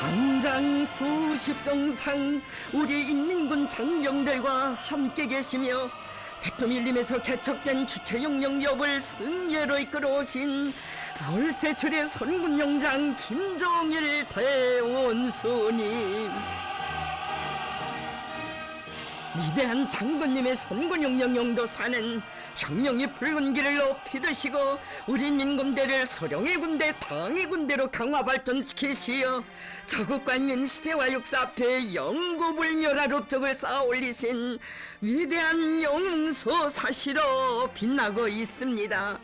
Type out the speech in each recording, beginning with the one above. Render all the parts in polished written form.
당장 수십 성상 우리 인민군 장병들과 함께 계시며 백두밀림에서 개척된 주체혁명기업을 승리로 이끌어오신 별세출의 선군용장 김종일 대원수님, 위대한 장군님의 선군용령 용도사는 혁명의 붉은 길을 높이 드시고 우리 민군대를 소령의 군대, 당의 군대로 강화 발전시키시어 저국과 인민 시대와 역사 앞에 영구불멸할 업적을 쌓아 올리신 위대한 용서사시로 빛나고 있습니다.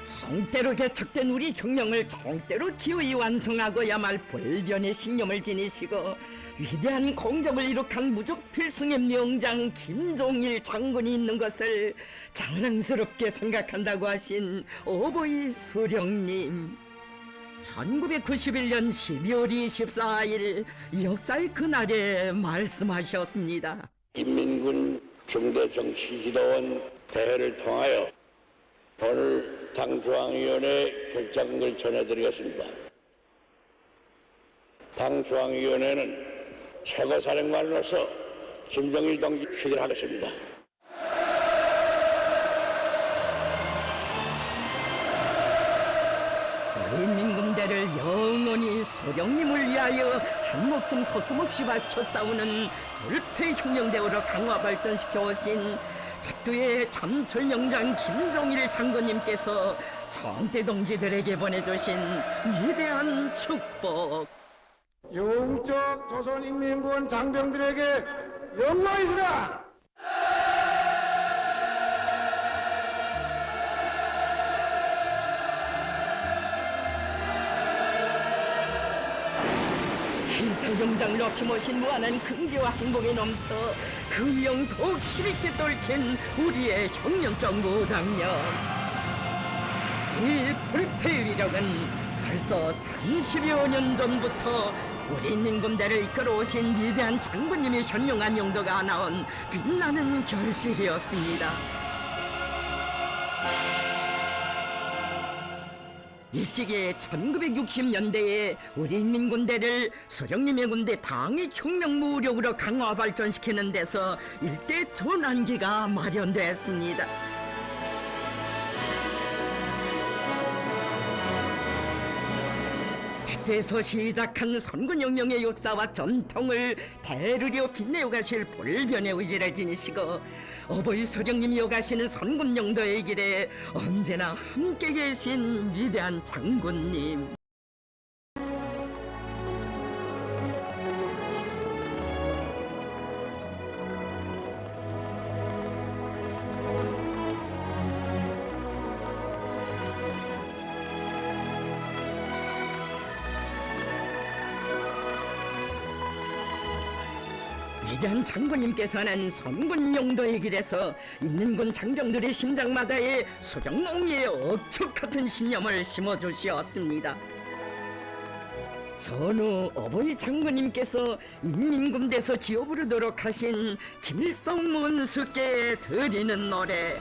정대로 개척된 우리 혁명을 정대로 기어이 완성하고야말 불변의 신념을 지니시고 위대한 공적을 이룩한 무적 필승의 명장 김종일 장군이 있는 것을 자랑스럽게 생각한다고 하신 어버이 소령님, 1991년 12월 24일 역사의 그날에 말씀하셨습니다. 인민군 중대정치지도원 대회를 통하여 오늘 당중앙위원회 결정을 전해드리겠습니다. 당중앙위원회는 최고사령관으로서 김정일 동지 추진하겠습니다. 우리 인민군대를 영원히 소령님을 위하여 한 목숨 서슴없이 바쳐 싸우는 불패혁명대우로 강화 발전시켜 오신 백두의 전철명장 김종일 장군님께서 정대 동지들에게 보내주신 위대한 축복. 영적 조선인민군 장병들에게 영광이시라. 희사영장을 높이 모신 무한한 긍지와 행복에 넘쳐 그 위용 더욱 힘있게 떨친 우리의 혁명적 무장력. 이 불패의 위력은 벌써 30여 년 전부터 우리 인민군대를 이끌어오신 위대한 장군님의 현명한 용도가 나온 빛나는 결실이었습니다. 일찍이 1960년대에 우리 인민군대를 소령님의 군대 당의 혁명무력으로 강화 발전시키는 데서 일대 전환기가 마련됐습니다. 백두에서 시작한 선군혁명의 역사와 전통을 대르려 빛내어 가실 불변의 의지를 지니시고 어버이 소령님이 이어가시는 선군영도의 길에 언제나 함께 계신 위대한 장군님, 위대한 장군님께서는 선군용도의 길에서 인민군 장병들의 심장마다에 소령농이의 억척 같은 신념을 심어주시었습니다. 전후 어버이 장군님께서 인민군대에서 지어 부르도록 하신 김일성 문수께 드리는 노래,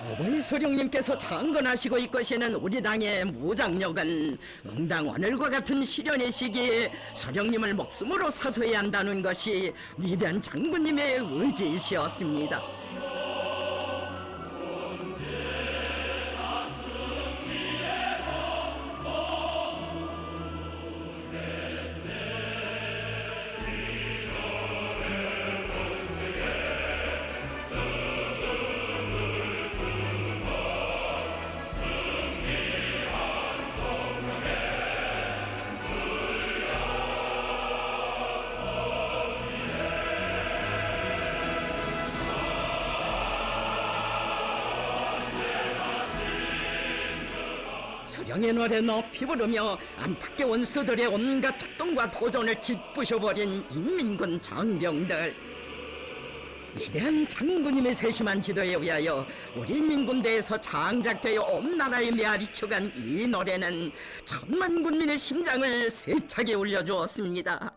어버이 소령님께서 창건하시고 이끄시는 우리 당의 무장력은 응당 오늘과 같은 시련의 시기에 소령님을 목숨으로 사서야 한다는 것이 위대한 장군님의 의지이시었습니다. 수령의 노래 높이 부르며 안팎의 원수들의 온갖 작동과 도전을 짓부셔버린 인민군 장병들. 위대한 장군님의 세심한 지도에 의하여 우리 인민군대에서 장작되어 온 나라에 메아리쳐간 이 노래는 천만 군민의 심장을 세차게 울려주었습니다.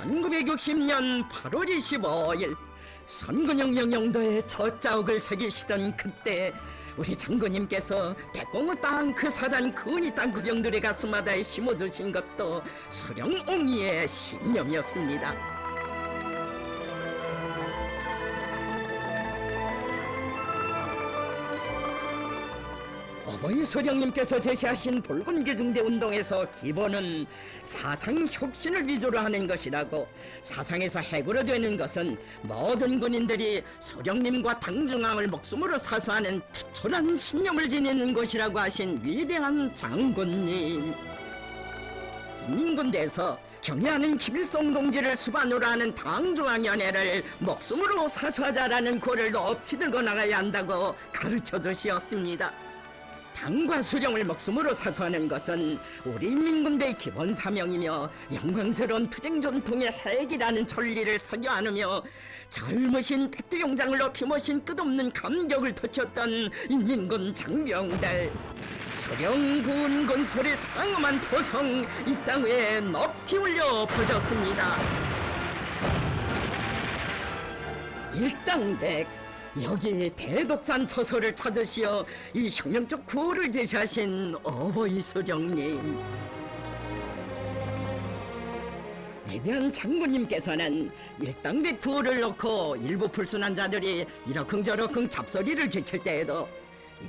1960년 8월 25일 선근영 영도에 첫 자욱을 새기시던 그때 우리 장군님께서 대공의 땅 그 사단 근이 땅 그 병들의 가슴마다에 심어주신 것도 수령옹이의 신념이었습니다. 어버이 소령님께서 제시하신 붉은기중대 운동에서 기본은 사상 혁신을 위주로 하는 것이라고, 사상에서 해고로 되는 것은 모든 군인들이 소령님과 당중앙을 목숨으로 사수하는 투철한 신념을 지니는 것이라고 하신 위대한 장군님. 인민군대에서 경애하는 김일성 동지를 수반으로 하는 당중앙위원회를 목숨으로 사수하자라는 고를 높이 들고 나가야 한다고 가르쳐 주시었습니다. 당과 수령을 목숨으로 사수하는 것은 우리 인민군대의 기본 사명이며 영광스러운 투쟁 전통의 핵이라는 천리를 새겨 안으며 젊으신 백두용장을 높이 모신 끝없는 감격을 터쳤던 인민군 장병들. 수령군 건설의 장엄한 포성 이 땅 위에 높이 울려 퍼졌습니다. 일당백, 여기 대독산 처소를 찾으시어 이 혁명적 구호를 제시하신 어버이 소령님. 위대한 장군님께서는 일당백 구호를 놓고 일부 불순한 자들이 이러쿵저러쿵 잡소리를 제칠 때에도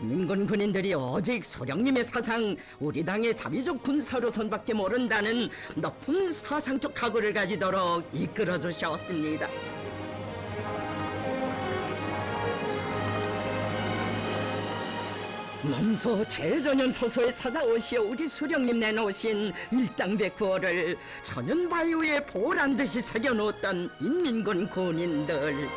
인민군 군인들이 오직 소령님의 사상, 우리 당의 자비적 군사로선밖에 모른다는 높은 사상적 각오를 가지도록 이끌어 주셨습니다. 넘소 제전연 처소에 찾아오시어 우리 수령님 내놓으신 일당백 구호를 천연바위에 보란듯이 새겨놓았던 인민군 군인들.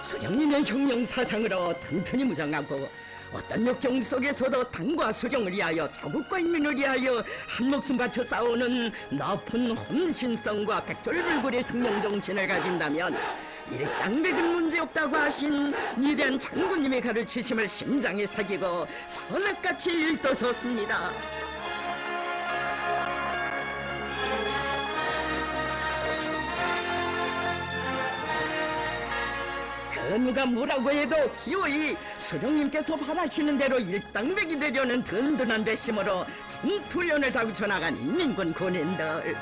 수령님의 혁명 사상으로 튼튼히 무장하고 어떤 역경 속에서도 당과 수령을 위하여 자국과 인민을 위하여 한 목숨 바쳐 싸우는 높은 헌신성과 백절불굴의 혁명 정신을 가진다면 일당백은 문제없다고 하신 위대한 장군님의 가르치심을 심장에 새기고 선악같이 일떠섰습니다. 누가 뭐라고 해도 기어이 수령님께서 바라시는 대로 일당백이 되려는 든든한 배심으로 전투련을 다구쳐 나간 인민군 군인들.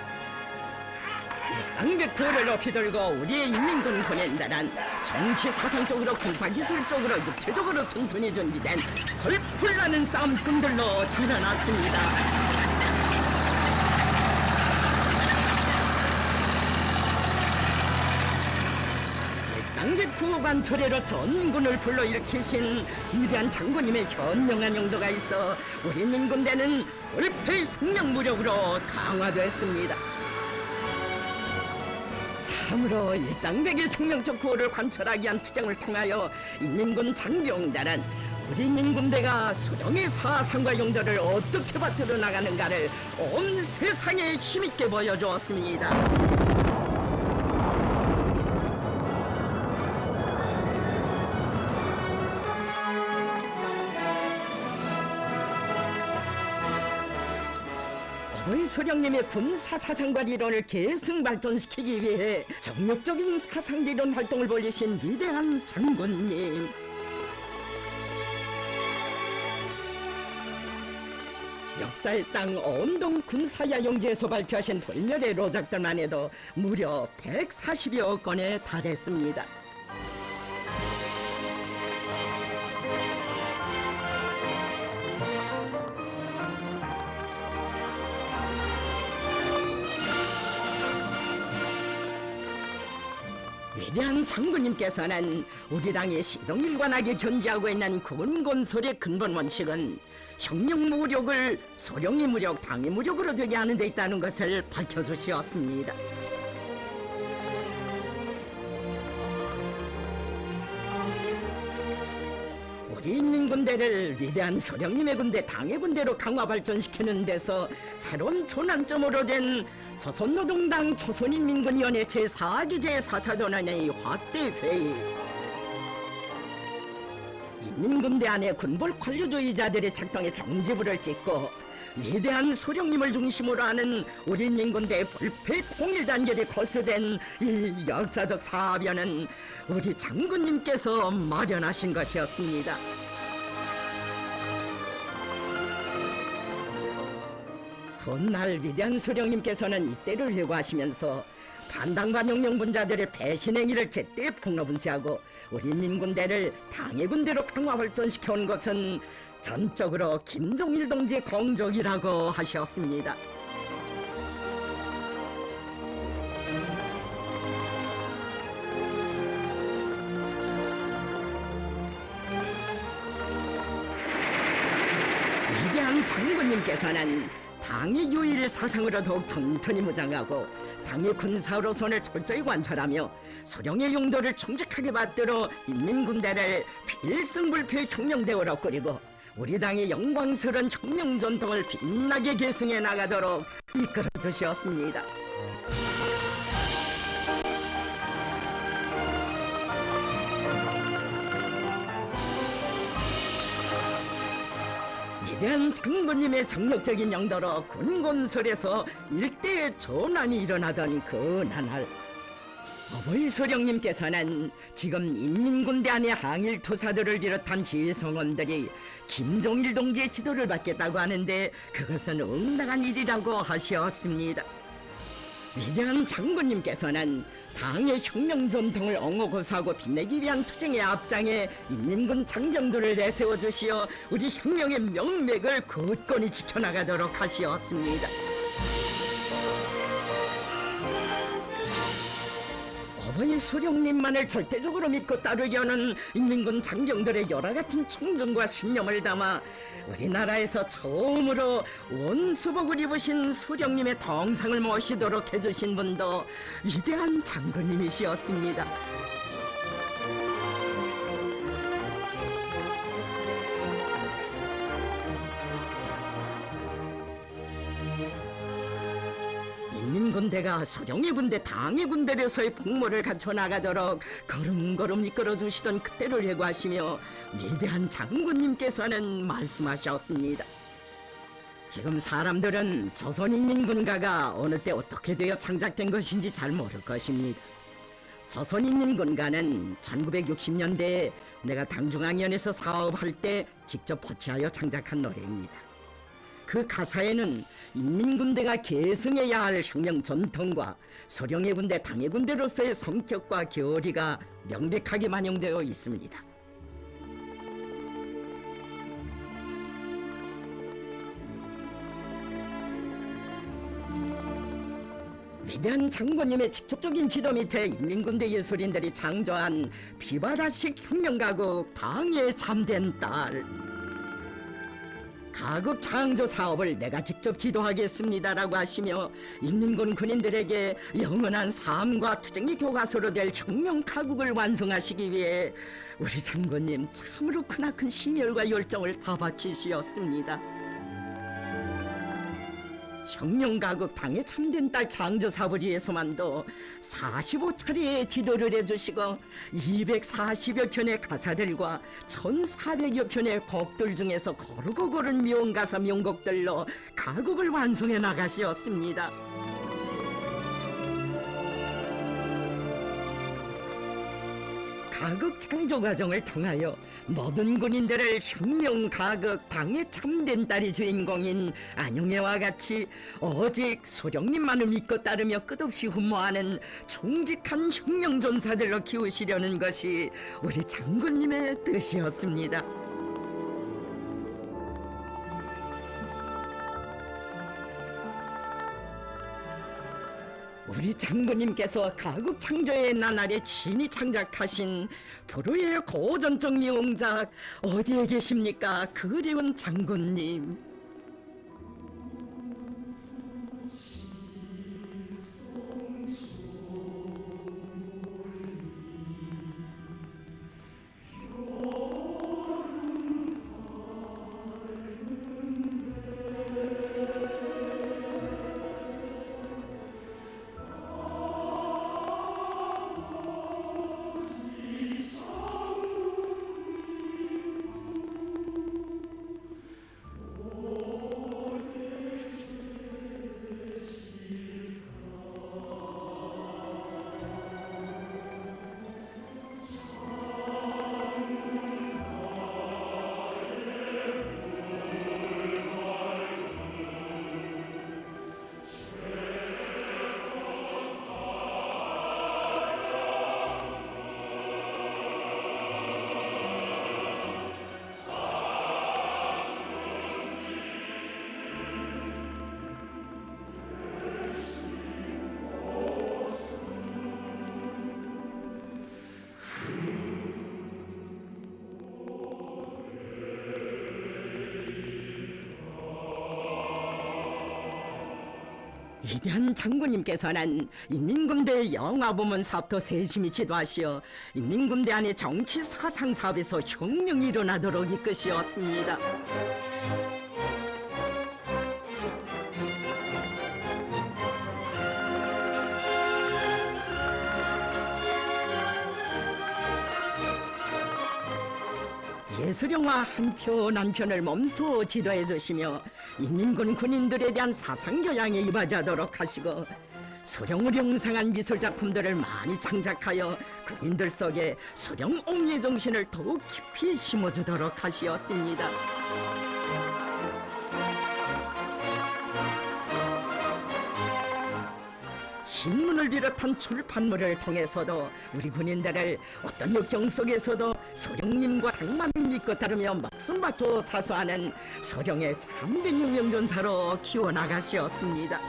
일당백 구호를 높이 들고 우리의 인민군 군인들은 정치 사상적으로 군사기술적으로 육체적으로 튼튼히 준비된 펄펄 나는 싸움꾼들로 자라났습니다. 일당백 구호관 철회로 전군을 불러일으키신 위대한 장군님의 현명한 용도가 있어 우리 인민군대는 올페이 혁명무력으로 강화됐습니다. 참으로 일당백의 혁명적 구호를 관철하기 위한 투쟁을 통하여 인민군 장병들은 우리 인민군대가 수령의 사상과 용도를 어떻게 받들어 나가는가를 온 세상에 힘있게 보여주었습니다. 어버이 소령님의 군사 사상과 리론을 계승 발전시키기 위해 정력적인 사상 리론 활동을 벌이신 위대한 장군님. 역사의 땅 온동 군사야용지에서 발표하신 불멸의 로작들만 해도 무려 140여 건에 달했습니다. 위대한 장군님께서는 우리 당의 시종일관하게 견지하고 있는 군건설의 근본 원칙은 형령 무력을 소령의 무력, 당의 무력으로 되게 하는 데 있다는 것을 밝혀주시었습니다. 우리 인민군대를 위대한 소령님의 군대, 당의 군대로 강화 발전시키는 데서 새로운 전환점으로 된 조선노동당 조선인민군위원회 제4기 제4차 전원회의 확대회의. 인민군대 안에 군벌 관료주의자들의 작동에 정지불을 찍고 위대한 소령님을 중심으로 하는 우리 인민군대의 불패 통일 단결이 거스된 이 역사적 사변은 우리 장군님께서 마련하신 것이었습니다. 훗날 위대한 소령님께서는 이때를 회고하시면서 반당반영령분자들의 배신 행위를 제때 폭로분쇄하고 우리 인민군대를 당의 군대로 강화 발전시켜 온 것은 전적으로 김종일 동지의 공적이라고 하셨습니다. 위대한 장군님께서는 당의 유일 사상으로 더욱 튼튼히 무장하고 당의 군사로선을 철저히 관찰하며 소령의 용도를 충직하게 받들어 인민군대를 필승불패의 혁명대우로 꾸리고 우리 당의 영광스러운 혁명 전통을 빛나게 계승해 나가도록 이끌어 주셨습니다. 위대한 장군님의 정력적인 영도로 군건설에서 일대의 전환이 일어나던 그 나날, 어버이 소령님께서는 지금 인민군대 안의 항일투사들을 비롯한 지성원들이 김종일 동지의 지도를 받겠다고 하는데 그것은 응당한 일이라고 하셨습니다. 위대한 장군님께서는 당의 혁명 전통을 옹호고사하고 빛내기 위한 투쟁의 앞장에 인민군 장병들을 내세워 주시어 우리 혁명의 명맥을 굳건히 지켜나가도록 하시었습니다. 어버이 소령님만을 절대적으로 믿고 따르려는 인민군 장병들의 여러 같은 충정과 신념을 담아 우리나라에서 처음으로 원수복을 입으신 소령님의 동상을 모시도록 해주신 분도 위대한 장군님이시었습니다. 인민군대가 소령의 군대, 당의 군대로서의 복무를 갖춰 나가도록 걸음걸음 이끌어주시던 그때를 회고하시며 위대한 장군님께서는 말씀하셨습니다. 지금 사람들은 조선인민군가가 어느 때 어떻게 되어 창작된 것인지 잘 모를 것입니다. 조선인민군가는 1960년대에 내가 당중앙위원회에서 사업할 때 직접 포치하여 창작한 노래입니다. 그 가사에는 인민군대가 계승해야 할 혁명 전통과 소령의 군대, 당의 군대로서의 성격과 교리가 명백하게 반영되어 있습니다. 위대한 장군님의 직접적인 지도 밑에 인민군대 예술인들이 창조한 비바다식 혁명가국 당의 참된 딸, 가국 창조 사업을 내가 직접 지도하겠습니다라고 하시며 인민군 군인들에게 영원한 삶과 투쟁의 교과서로 될 혁명 가국을 완성하시기 위해 우리 장군님 참으로 크나큰 심혈과 열정을 다 바치시었습니다. 혁명 가국 당의 참된 딸 창조 사업을 위해서만도 45차례의 지도를 해주시고 240여 편의 가사들과 1400여 편의 곡들 중에서 고르고 고른 명가사 명곡들로 가곡을 완성해 나가시었습니다. 가극 창조 과정을 통하여 모든 군인들을 혁명 가극 당의 참된 딸이 주인공인 안영애와 같이 오직 소령님만을 믿고 따르며 끝없이 흠모하는 정직한 혁명 전사들로 키우시려는 것이 우리 장군님의 뜻이었습니다. 우리 장군님께서 가국 창조의 나날에 친히 창작하신 불후의 고전적 명작 어디에 계십니까? 그리운 장군님. 위대한 장군님께서는 인민군대 영화부문 사업도 세심히 지도하시어 인민군대 안의 정치 사상 사업에서 혁명이 일어나도록 이끄시었습니다. 예술영화 한 편 한 편을 몸소 지도해 주시며 인민군 군인들에 대한 사상교양에 임하도록 하시고 수령을 형상한 미술작품들을 많이 창작하여 군인들 속에 수령 옹리 정신을 더욱 깊이 심어주도록 하시었습니다. 신문을 비롯한 출판물을 통해서도 우리 군인들을 어떤 역경 속에서도 소령님과 당만 믿고 따르며 목숨 바쳐 사수하는 소령의 참된 혁명전사로 키워나가시었습니다.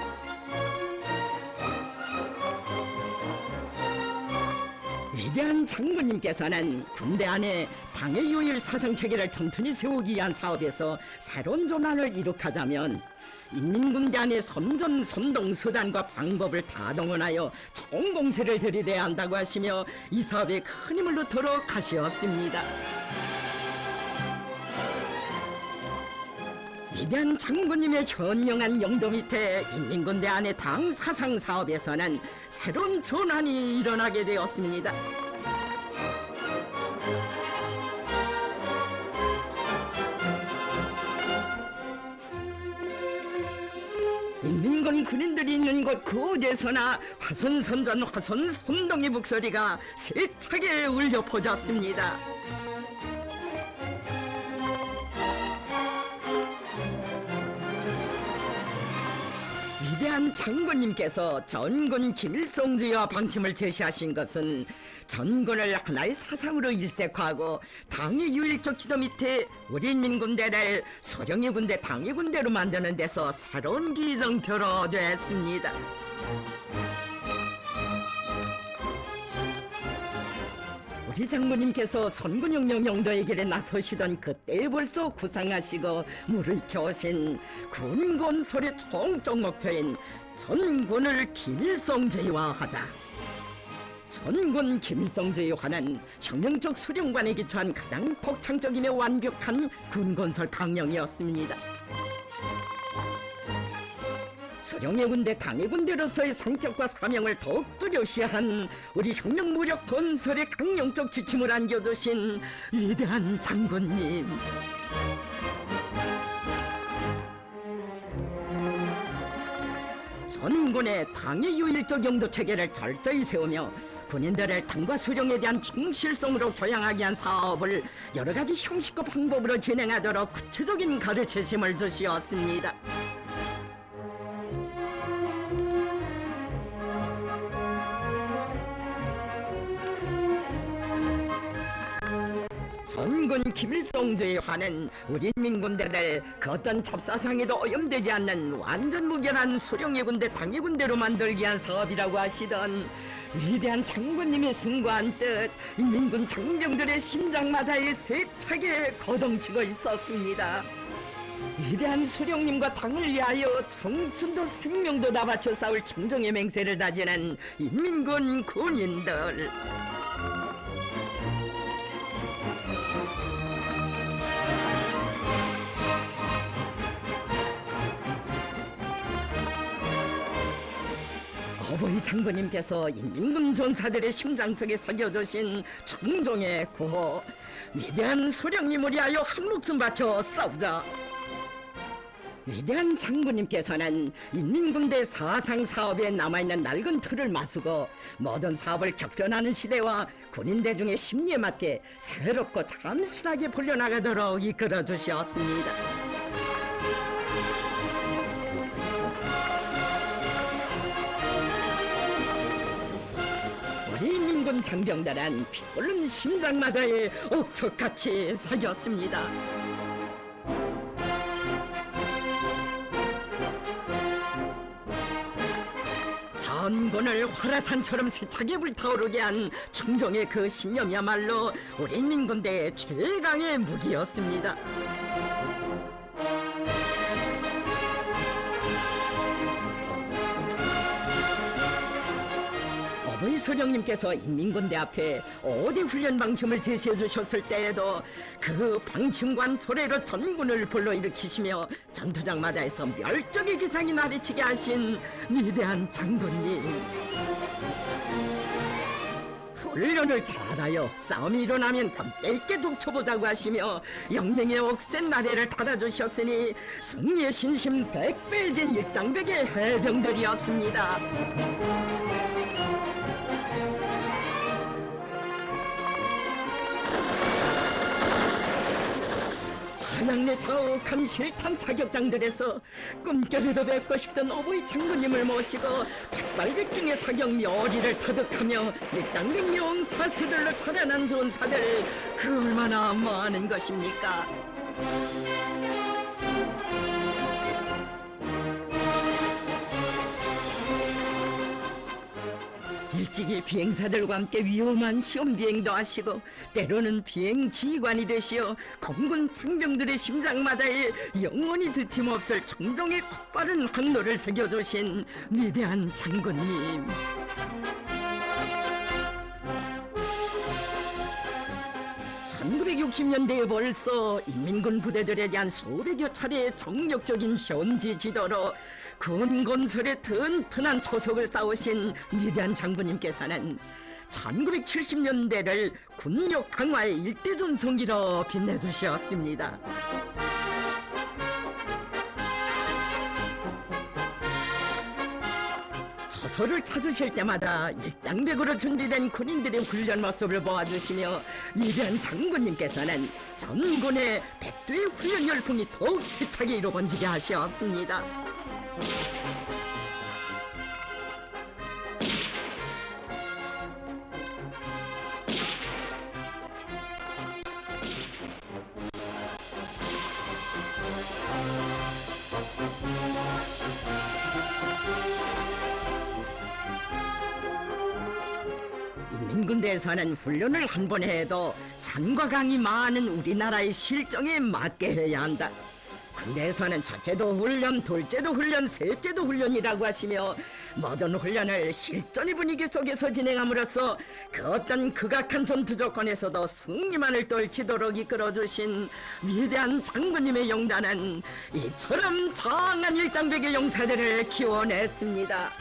위대한 장군님께서는 군대 안에 당의 유일 사상체계를 튼튼히 세우기 위한 사업에서 새로운 전환을 이룩하자면 인민군대 안의 선전, 선동, 수단과 방법을 다 동원하여 총공세를 들이대야 한다고 하시며 이 사업에 큰 힘을 넣도록 하시었습니다. 위대한 장군님의 현명한 영도 밑에 인민군대 안의 당 사상 사업에서는 새로운 전환이 일어나게 되었습니다. 인민군 군인들이 있는 곳 그 어디에서나 화선선전 화선선동의 목소리가 세차게 울려 퍼졌습니다. 위대한 장군님께서 전군 김일성주의와 방침을 제시하신 것은 전군을 하나의 사상으로 일색화하고 당의 유일적 지도 밑에 우리 인민군대를 소령의 군대, 당의 군대로 만드는 데서 새로운 기정표로 됐습니다. 우리 장군님께서 선군혁명 영도의 길에 나서시던 그때 벌써 구상하시고 무르익혀 오신 군건설의 총적 목표인 전군을 김일성주의화하자. 전군 김일성주의화는 혁명적 수령관에 기초한 가장 독창적이며 완벽한 군건설 강령이었습니다. 수령의 군대, 당의 군대로서의 성격과 사명을 더욱 뚜렷이한 우리 혁명 무력 건설의 강령적 지침을 안겨두신 위대한 장군님. 전군의 당의 유일적 영도 체계를 철저히 세우며 군인들을 당과 수령에 대한 충실성으로 교양하게 한 사업을 여러 가지 형식과 방법으로 진행하도록 구체적인 가르치심을 주시었습니다. 전군 김일성주의 화는 우리 민군대를 그 어떤 첩사상에도 오염되지 않는 완전 무결한 수령의 군대 당의 군대로 만들기 위한 사업이라고 하시던 위대한 장군님의 숭고한 뜻, 인민군 장병들의 심장마다에 세차게 거동치고 있었습니다. 위대한 수령님과 당을 위하여 청춘도 생명도 다 바쳐 싸울 청정의 맹세를 다지는 인민군 군인들. 어버이 장군님께서 인민군 전사들의 심장속에 새겨두신 청정의 구호, 위대한 소령님을 위하여 한 목숨 바쳐 싸우자. 위대한 장군님께서는 인민군대 사상 사업에 남아있는 낡은 틀을 마수고 모든 사업을 격변하는 시대와 군인대 중의 심리에 맞게 새롭고 참신하게 풀려나가도록 이끌어 주셨습니다. 우리 민군 장병들은 피 끓는 심장마다에 옥석같이 새겼습니다. 전군을 화라산처럼 세차게 불타오르게 한 청정의 그 신념이야말로 우리 민군대의 최강의 무기였습니다. 어버이 소령님께서 인민군대 앞에 5대 훈련 방침을 제시해 주셨을 때에도 그 방침관 소래로 전군을 불러일으키시며 전투장마다에서 멸종의 기상이 나리치게 하신 위대한 장군님. 훈련을 잘하여 싸움이 일어나면 함께 있게 족쳐보자고 하시며 영맹의 옥센 나래를 달아주셨으니 승리의 신심 100배진 일당백의 해병들이었습니다. 한양내 자욱한 실탄 자격장들에서 꿈결에도 뵙고 싶던 어버이 장군님을 모시고 백발백중의 사격 묘리를 터득하며 일당백명 사수들로 자라난 전사들 그 얼마나 많은 것입니까? 일찍이 비행사들과 함께 위험한 시험 비행도 하시고 때로는 비행 지휘관이 되시어 공군 장병들의 심장마다에 영원히 드팀없을 청정의 곧바른 항로를 새겨주신 위대한 장군님. (1960년대에) 벌써 인민군 부대들에 대한 수백여 차례의 정력적인 현지 지도로 군 건설에 튼튼한 초석을 쌓으신 위대한 장군님께서는 1970년대를 군력 강화의 일대 전성기로 빛내주셨습니다. 처소를 찾으실 때마다 일당백으로 준비된 군인들의 훈련 모습을 보아주시며 위대한 장군님께서는 전군의 백두의 훈련 열풍이 더욱 세차게 이루어지게 하셨습니다. 인민군대에서는 훈련을 한 번 해도 산과 강이 많은 우리나라의 실정에 맞게 해야 한다. 군대에서는 첫째도 훈련, 둘째도 훈련, 셋째도 훈련이라고 하시며 모든 훈련을 실전의 분위기 속에서 진행함으로써 그 어떤 극악한 전투 조건에서도 승리만을 떨치도록 이끌어주신 위대한 장군님의 영단은 이처럼 장한 일당백의 용사들을 키워냈습니다.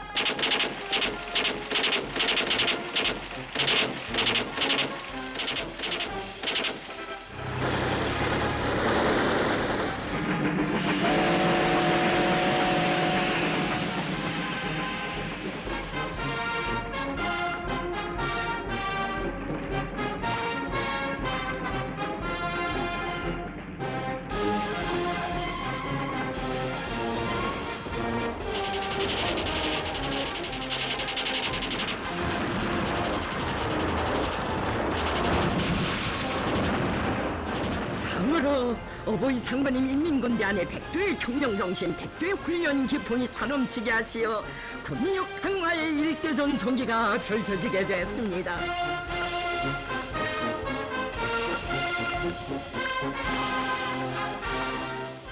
어버이 장군님 인민군대 안에 백두의 혁명정신, 백두의 훈련 기풍이 차넘치게 하시어 군력 강화의 일대전성기가 펼쳐지게 됐습니다.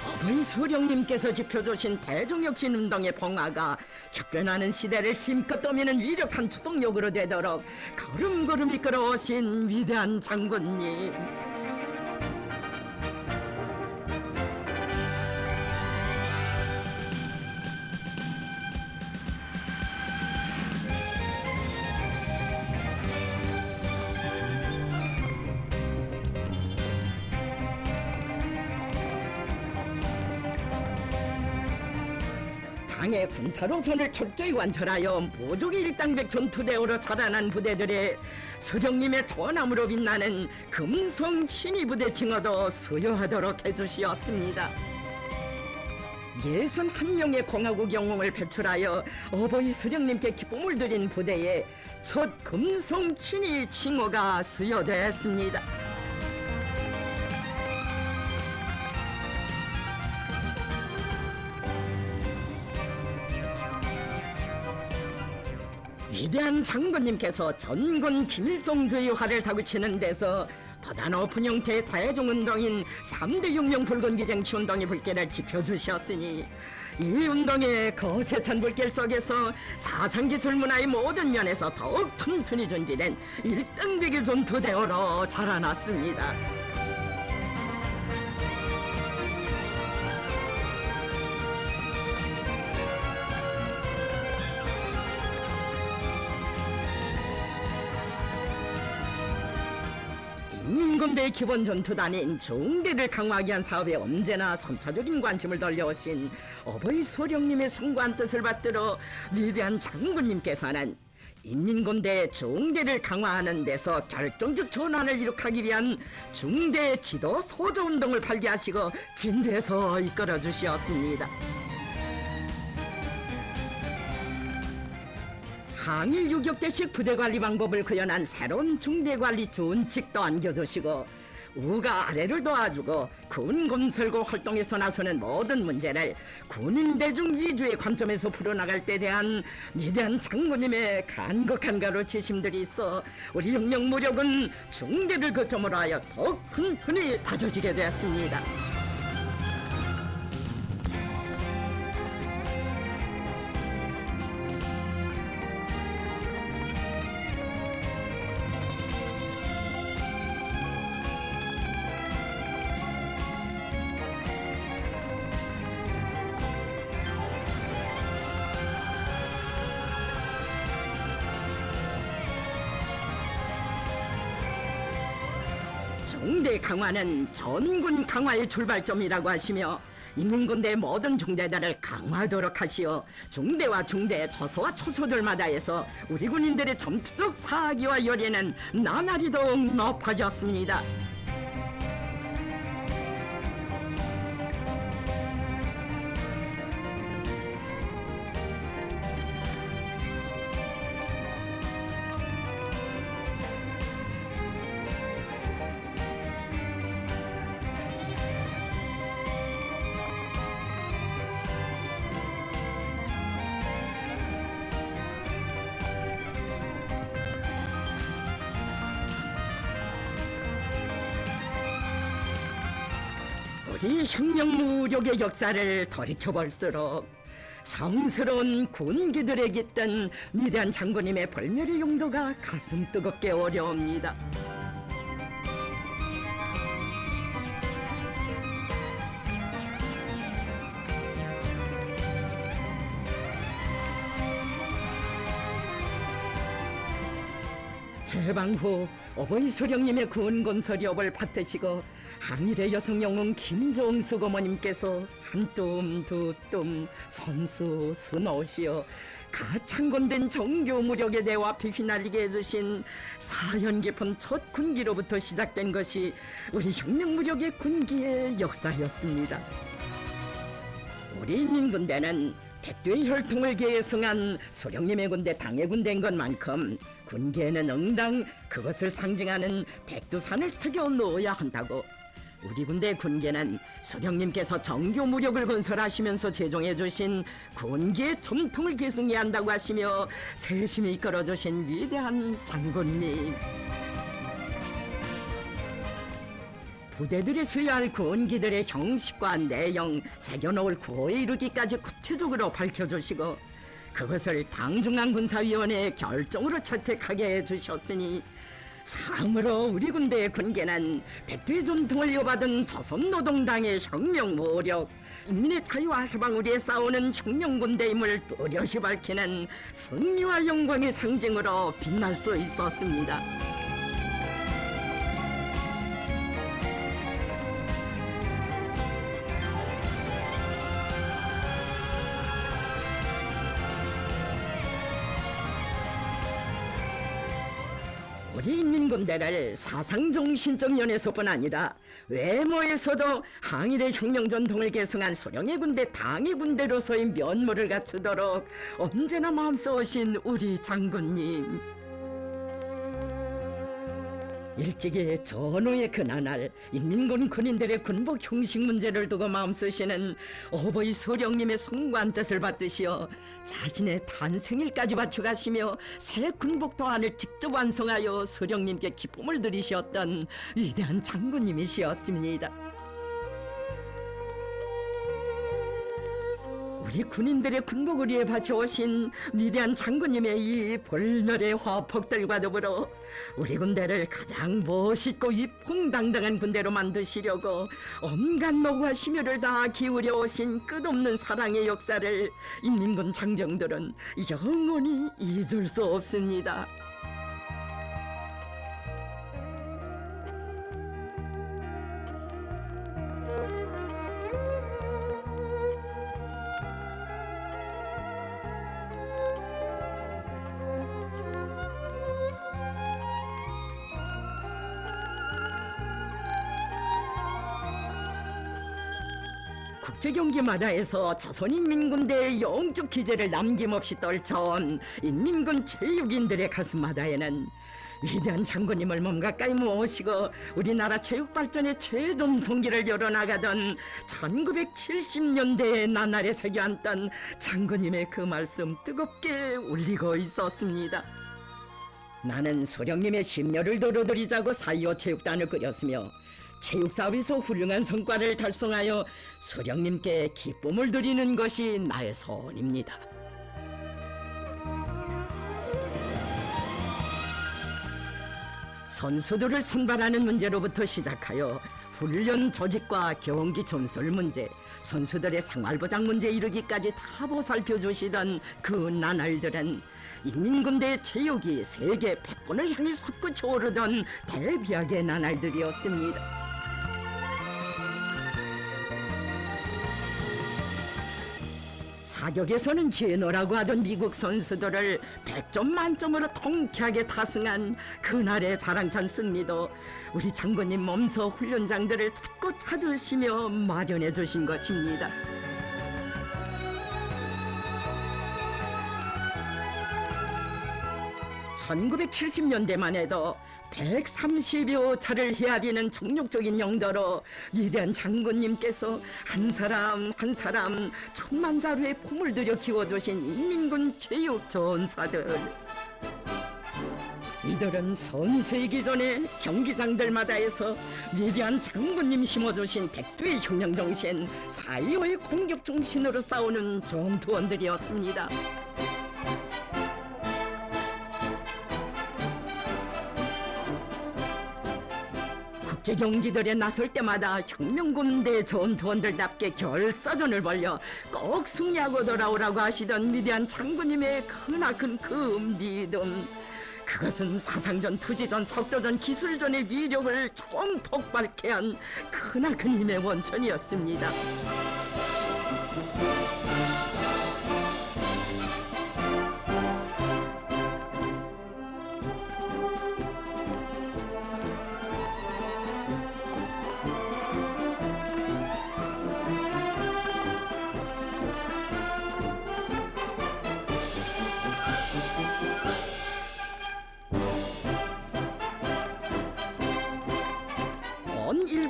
어버이 소령님께서 지펴주신 대중혁신운동의 봉화가 격변하는 시대를 힘껏 떠미는 위력한 추동력으로 되도록 걸음걸음 이끌어오신 위대한 장군님. 당의 군사로선을 철저히 관철하여 모종의 일당백 전투대우로 자라난 부대들의 서령님의 전함으로 빛나는 금성 신의부대 칭호도 수여하도록 해주시었습니다. 61명의 공화국 영웅을 배출하여 어버이 서령님께 기쁨을 드린 부대에 첫 금성 신의 칭호가 수여됐습니다. 위대한 장군님께서 전군 김일성주의 화를 다구치는 데서 보다 높은 형태의 대중운동인 3대 혁명 붉은기쟁취 운동의 불길을 지펴주셨으니 이 운동의 거세찬 불길 속에서 사상기술 문화의 모든 면에서 더욱 튼튼히 준비된 일등백의 전투대우로 자라났습니다. 인민군대의 기본 전투단인 중대를 강화하기 위한 사업에 언제나 선차적인 관심을 돌려오신 어버이 소령님의 숭고한 뜻을 받들어 위대한 장군님께서는 인민군대 중대를 강화하는 데서 결정적 전환을 이룩하기 위한 중대 지도 소조 운동을 발기하시고 진대에서 이끌어 주시었습니다. 항일 유격대식 부대관리 방법을 구현한 새로운 중대관리 준칙도 안겨주시고 우가 아래를 도와주고 군 건설고 활동에서 나서는 모든 문제를 군인 대중 위주의 관점에서 풀어나갈 때 대한 위대한 장군님의 간곡한 가르치심들이 있어 우리 혁명 무력은 중대를 거점으로 하여 더욱 튼튼히 다져지게 되었습니다. 중대 강화는 전군 강화의 출발점이라고 하시며 인민군대 모든 중대들을 강화하도록 하시어 중대와 중대, 초소와 초소들마다 해서 우리 군인들의 전투적 사기와 열의는 나날이 더욱 높아졌습니다. 우리 혁명 무력의 역사를 돌이켜볼수록 성스러운 군기들에 깃든 위대한 장군님의 불멸의 용도가 가슴 뜨겁게 어려웁니다. 해방 후 어버이 소령님의 군건설업을 받드시고 항일의 여성 영웅 김정숙 어머님께서 한 뼘 두 뼘 선수 수놓으시어 가창건된 정교 무력의 대화 앞에 휘날리게 해주신 사연 깊은 첫 군기로부터 시작된 것이 우리 혁명 무력의 군기의 역사였습니다. 우리 인민군대는 백두의 혈통을 계승한 소령님의 군대 당의 군대인 것만큼 군계에는 응당 그것을 상징하는 백두산을 새겨 놓아야 한다고 우리 군대 군계는 소령님께서 정교 무력을 건설하시면서 제정해 주신 군기의 전통을 계승해야 한다고 하시며 세심히 이끌어주신 위대한 장군님. 부대들이 수여할 군기들의 형식과 내용, 새겨놓을 구호에 이르기까지 구체적으로 밝혀주시고 그것을 당중앙군사위원회의 결정으로 채택하게 해주셨으니 참으로 우리 군대의 군계는 백두의 전통을 이어받은 조선노동당의 혁명무력, 인민의 자유와 해방을 위해 싸우는 혁명군대임을 뚜렷이 밝히는 승리와 영광의 상징으로 빛날 수 있었습니다. 우리 인민군대를 사상정신적 면에서뿐 아니라 외모에서도 항일의 혁명 전통을 계승한 소령의 군대 당의 군대로서의 면모를 갖추도록 언제나 마음써오신 우리 장군님. 일찍이 전후의 그나날 인민군 군인들의 군복 형식 문제를 두고 마음쓰시는 어버이 소령님의 숭고한 뜻을 받드시어 자신의 탄생일까지 바쳐가시며 새 군복 도안을 직접 완성하여 소령님께 기쁨을 드리셨던 위대한 장군님이시었습니다. 우리 군인들의 군복을 위해 바쳐오신 위대한 장군님의 이 볼멸의 화폭들과 더불어 우리 군대를 가장 멋있고 위풍당당한 군대로 만드시려고 온갖 노고와 심혈을 다 기울여 오신 끝없는 사랑의 역사를 인민군 장병들은 영원히 잊을 수 없습니다. 국제경기마다에서 조선인민군대의 영적 기제를 남김없이 떨쳐온 인민군 체육인들의 가슴마다에는 위대한 장군님을 몸 가까이 모시고 우리나라 체육발전의 최전성기를 열어나가던 1970년대의 나날에 새겨앉던 장군님의 그 말씀 뜨겁게 울리고 있었습니다. 나는 소령님의 심려를 도로드리자고 4.25 체육단을 꾸렸으며 체육사업에서 훌륭한 성과를 달성하여 소령님께 기쁨을 드리는 것이 나의 소원입니다. 선수들을 선발하는 문제로부터 시작하여 훈련 조직과 경기 전술 문제, 선수들의 생활보장 문제에 이르기까지 다 보살펴 주시던 그 나날들은 인민군대의 체육이 세계 100권을 향해 솟구쳐 오르던 대비약의 나날들이었습니다. 사격에서는 제노라고 하던 미국 선수들을 100점 만점으로 통쾌하게 타승한 그날의 자랑찬 승리도 우리 장군님 몸소 훈련장들을 찾고 찾으시며 마련해 주신 것입니다. (1970년대만) 해도 130여 차를 헤아리는 정력적인 용도로 위대한 장군님께서 한 사람 한 사람 천만자루의 품을 들여 키워주신 인민군 체육 전사들, 이들은 선수이기 전에 경기장들마다에서 위대한 장군님 심어주신 백두의 혁명정신, 4.25의 공격정신으로 싸우는 전투원들이었습니다. 국제경기들에 나설 때마다 혁명군대 전투원들답게 결사전을 벌여 꼭 승리하고 돌아오라고 하시던 위대한 장군님의 크나큰 그 믿음, 그것은 사상전, 투지전, 석도전, 기술전의 위력을 총폭발케 한 크나큰 힘의 원천이었습니다.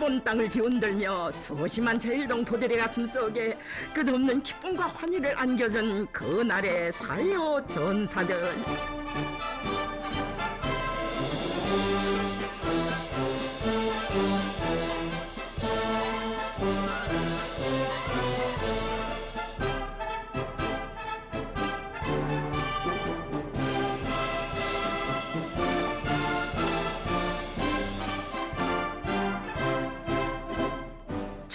일본 땅을 뒤흔들며 수십만 제일동포들의 가슴속에 끝없는 기쁨과 환희를 안겨준 그날의 4.25 전사들.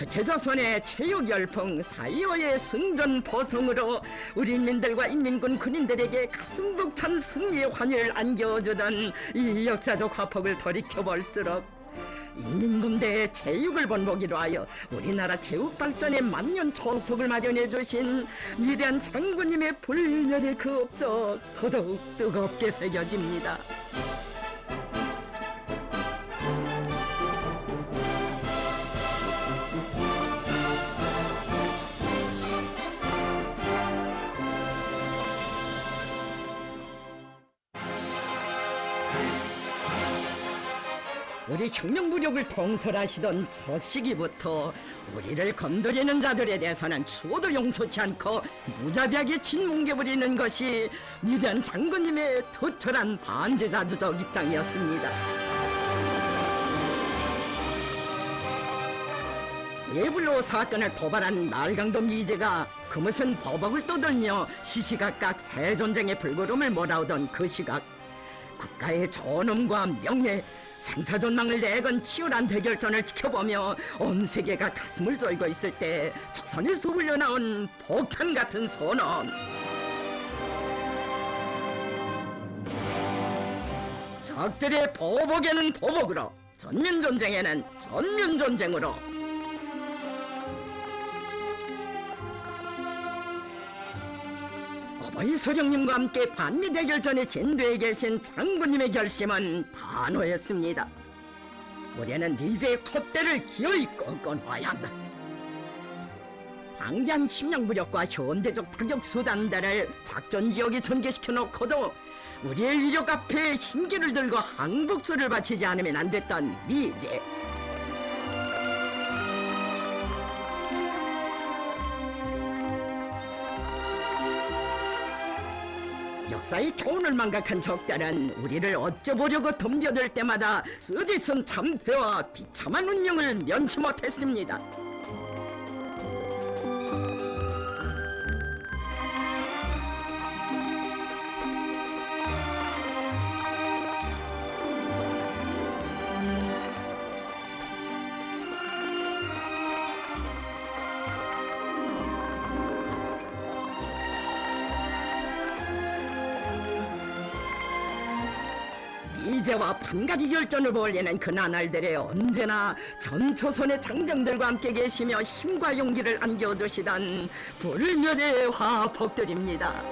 주체조선의 체육열풍 4.25의 승전보성으로 우리 인민들과 인민군 군인들에게 가슴 벅찬 승리의 환희를 안겨주던 이 역사적 화폭을 돌이켜볼수록 인민군대의 체육을 본보기로 하여 우리나라 체육발전의 만년 초석을 마련해 주신 위대한 장군님의 불멸의 그 업적 더더욱 뜨겁게 새겨집니다. 우리 혁명무력을 통솔하시던 저 시기부터 우리를 건드리는 자들에 대해서는 추호도 용서치 않고 무자비하게 진뭉개버리는 것이 위대한 장군님의 투철한 반제자주적 입장이었습니다. 예불로 사건을 도발한 날강도 미제가 그 무슨 버벅을 떠들며 시시각각 새전쟁의 불구름을 몰아오던 그 시각, 국가의 존엄과 명예, 생사존망을 내건 치열한 대결전을 지켜보며 온 세계가 가슴을 졸고 있을 때 조선에서 흘러나온 폭탄 같은 선언. 적들의 보복에는 보복으로, 전면전쟁에는 전면전쟁으로. 어버이 소령님과 함께 반미대결전에 진도에 계신 장군님의 결심은 단호했습니다. 우리는 미제의 콧대를 기어이 꺾어놔야 한다. 방대한 침략 무력과 현대적 타격 수단들을 작전 지역에 전개시켜 놓고도 우리의 위력 앞에 흰기를 들고 항복수를 바치지 않으면 안 됐던 미제. 역사의 교훈을 망각한 적들은 우리를 어쩌보려고 덤벼들 때마다 쓰디쓴 참패와 비참한 운명을 면치 못했습니다. 이제와 판가리 결전을 벌이는 그 나날들에 언제나 전초선의 장병들과 함께 계시며 힘과 용기를 안겨주시던 불멸의 화폭들입니다.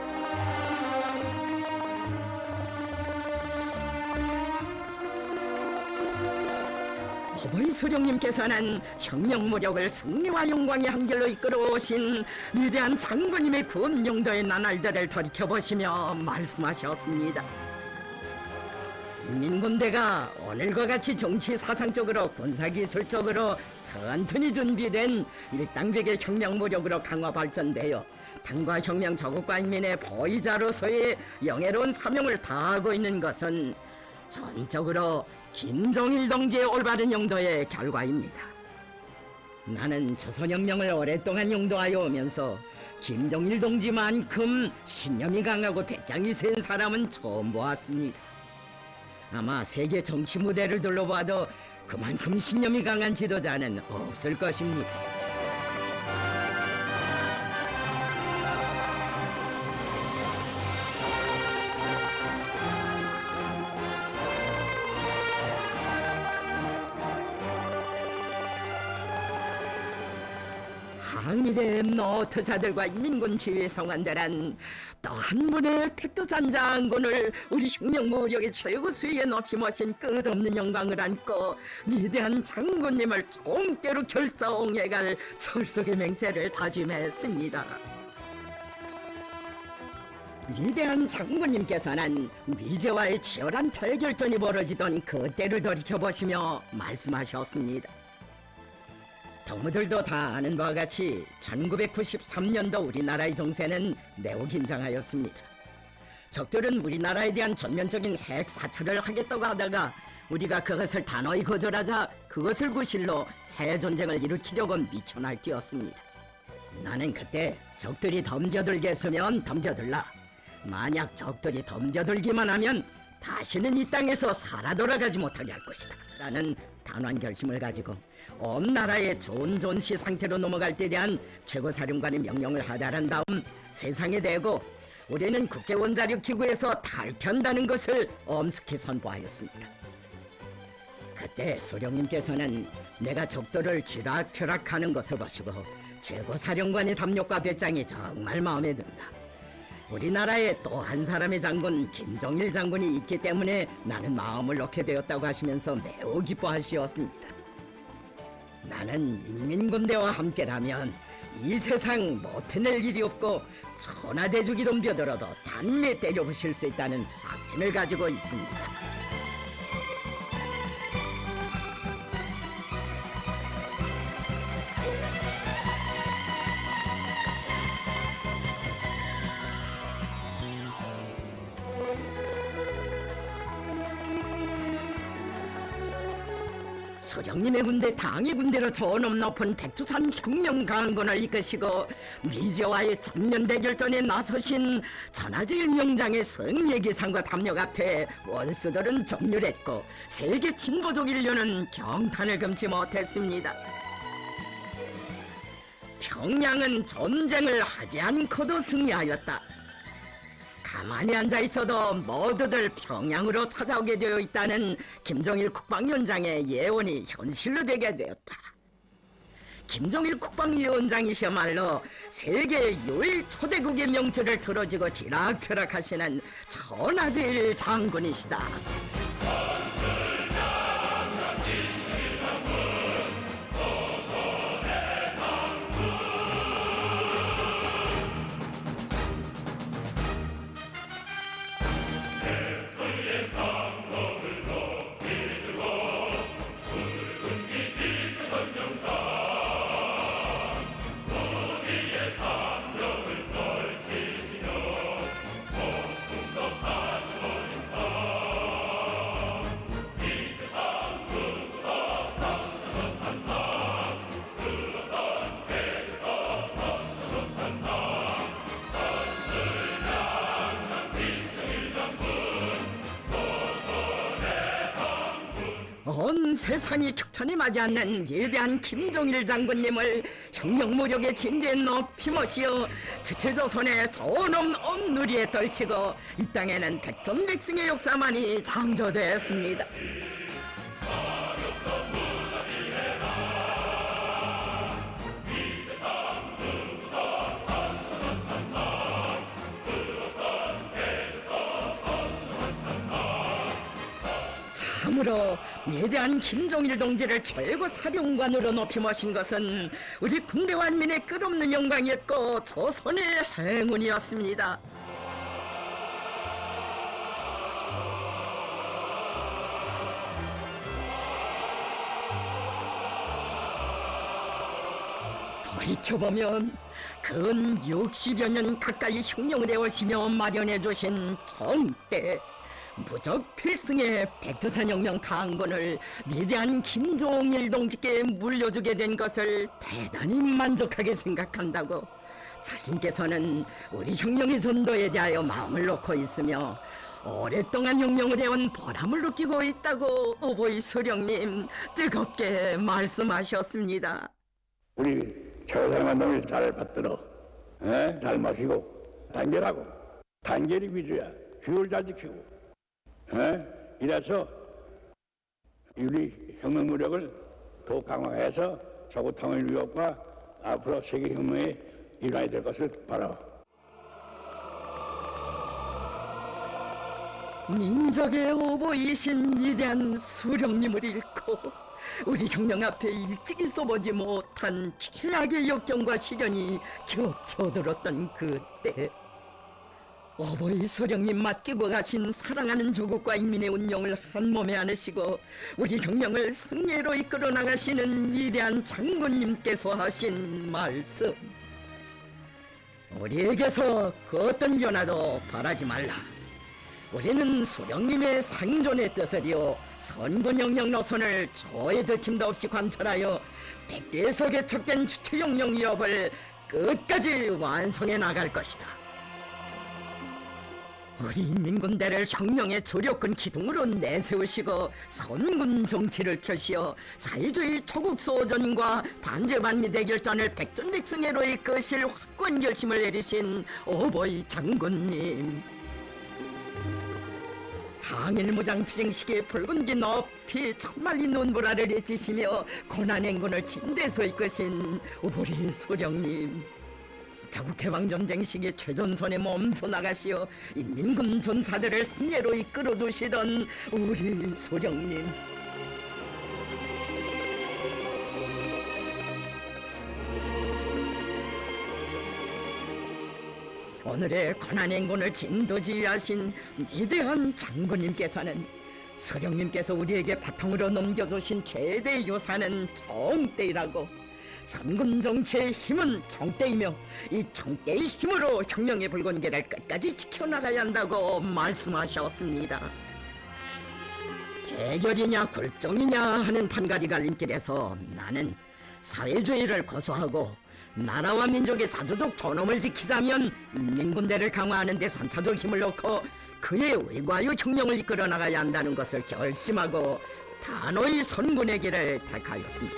어버이 소령님께서는 혁명무력을 승리와 영광의 한결로 이끌어오신 위대한 장군님의 군용도의 나날들을 돌이켜보시며 말씀하셨습니다. 인민군대가 오늘과 같이 정치 사상적으로 군사기술적으로 튼튼히 준비된 일당백의 혁명무력으로 강화 발전되어 당과 혁명 저국과 인민의 보위자로서의 영예로운 사명을 다하고 있는 것은 전적으로 김정일 동지의 올바른 용도의 결과입니다. 나는 조선혁명을 오랫동안 용도하여 오면서 김정일 동지만큼 신념이 강하고 배짱이 센 사람은 처음 보았습니다. 아마 세계 정치 무대를 둘러봐도 그만큼 신념이 강한 지도자는 없을 것입니다. 항일의 노트사들과 인민군 지휘 성원들은 또 한 분의 택도산 장군을 우리 혁명무력의 최고 수위에 높이 모신 끝없는 영광을 안고 위대한 장군님을 총대로 결사옹해갈 철석의 맹세를 다짐했습니다. 위대한 장군님께서는 미제와의 치열한 대결전이 벌어지던 그때를 돌이켜보시며 말씀하셨습니다. 동무들도 다 아는 바와 같이 1993년도 우리나라의 정세는 매우 긴장하였습니다. 적들은 우리나라에 대한 전면적인 핵 사찰을 하겠다고 하다가 우리가 그것을 단호히 거절하자 그것을 구실로 새 전쟁을 일으키려고 미쳐 날뛰었습니다. 나는 그때 적들이 덤벼들게 했으면 덤벼들라. 만약 적들이 덤벼들기만 하면 다시는 이 땅에서 살아 돌아가지 못하게 할 것이다 라는 단호한 결심을 가지고 온 나라의 존존시 상태로 넘어갈 때 대한 최고사령관의 명령을 하달한 다음 세상에 대고 우리는 국제원자력기구에서 탈퇴한다는 것을 엄숙히 선포하였습니다. 그때 소령님께서는 내가 적들을 쥐락펴락하는 것을 보시고 최고사령관의 담력과 배짱이 정말 마음에 든다. 우리나라에 또 한 사람의 장군 김정일 장군이 있기 때문에 나는 마음을 놓게 되었다고 하시면서 매우 기뻐하시었습니다. 나는 인민군대와 함께라면 이 세상 못해낼 일이 없고 천하대죽이 덤벼들어도 단매 때려부실 수 있다는 확신을 가지고 있습니다. 소령님의 군대 당의 군대로 저 높 높은 백두산 혁명 강군을 이끄시고 미제와의 전면 대결전에 나서신 천하제일 명장의 성예기상과 담력 앞에 원수들은 정률했고 세계 진보적 인류는 경탄을 금치 못했습니다. 평양은 전쟁을 하지 않고도 승리하였다. 가만히 앉아 있어도 모두들 평양으로 찾아오게 되어 있다는 김정일 국방위원장의 예언이 현실로 되게 되었다. 김정일 국방위원장이시야말로 세계 유일 초대국의 명체를 들어지고 지락펴락하시는 천하제일 장군이시다. 온 세상이 격전에 맞지 않는 위대한 김정일 장군님을 혁명무력의 진대에 높이 모시어 주체조선의 저놈 온누리에 떨치고 이 땅에는 백전백승의 역사만이 창조되었습니다. 참으로 위대한 김정일 동지를 최고 사령관으로 높이 모신 것은 우리 군대 완민의 끝없는 영광이었고 조선의 행운이었습니다. 돌이켜보면 근 60여 년 가까이 혁명을 해오시며 마련해 주신 정때 무적 필승의 백두산 혁명 강군을 위대한 김정일 동지께 물려주게 된 것을 대단히 만족하게 생각한다고 자신께서는 우리 혁명의 전도에 대하여 마음을 놓고 있으며 오랫동안 혁명을 해온 보람을 느끼고 있다고 오보이 소령님 뜨겁게 말씀하셨습니다. 우리 최고사령관님을 잘 받들어, 잘 모시고 단결하고 단결이 위주야. 규율 잘 지키고. 이래서 우리 혁명 무력을 더욱 강화해서 조국 통일 위협과 앞으로 세계 혁명의 일환이 될 것을 바라. 민족의 오보이신 위대한 수령님을 잃고 우리 혁명 앞에 일찍이 쏘보지 못한 최악의 역경과 시련이 겹쳐들었던 그때 어버이 소령님 맡기고 가신 사랑하는 조국과 인민의 운명을 한 몸에 안으시고 우리 혁명을 승리로 이끌어 나가시는 위대한 장군님께서 하신 말씀, 우리에게서 그 어떤 변화도 바라지 말라. 우리는 소령님의 생존의 뜻을이요 선군혁명 노선을 조에도 팀도 없이 관철하여 백대에서 개척된 주체혁명 위협을 끝까지 완성해 나갈 것이다. 우리 인민군대를 혁명의 주력군 기둥으로 내세우시고 선군 정치를 펴시어 사회주의 조국 소전과 반제반미 대결전을 백전백승회로 이끄실 확고한 결심을 내리신 어버이 장군님, 항일무장 투쟁 시기에 붉은 기 높이 천만리 눈보라를 헤치시며 고난행군을 진대서 이끄신 우리 소령님, 자국해방전쟁 시기 최전선에 몸소 나가시어 인민군 전사들을 승리로 이끌어주시던 우리 소령님, 오늘의 고난행군을 진두지휘하신 위대한 장군님께서는 소령님께서 우리에게 바탕으로 넘겨주신 최대 요사는 정대이라고, 선군 정치의 힘은 정대이며 이 정대의 힘으로 혁명의 붉은기를 끝까지 지켜나가야 한다고 말씀하셨습니다. 해결이냐 굴종이냐 하는 판가리 갈림길에서 나는 사회주의를 고수하고 나라와 민족의 자주적 존엄을 지키자면 인민군대를 강화하는 데 선차적 힘을 넣고 그의 의과유 혁명을 이끌어 나가야 한다는 것을 결심하고 단호히 선군의 길을 택하였습니다.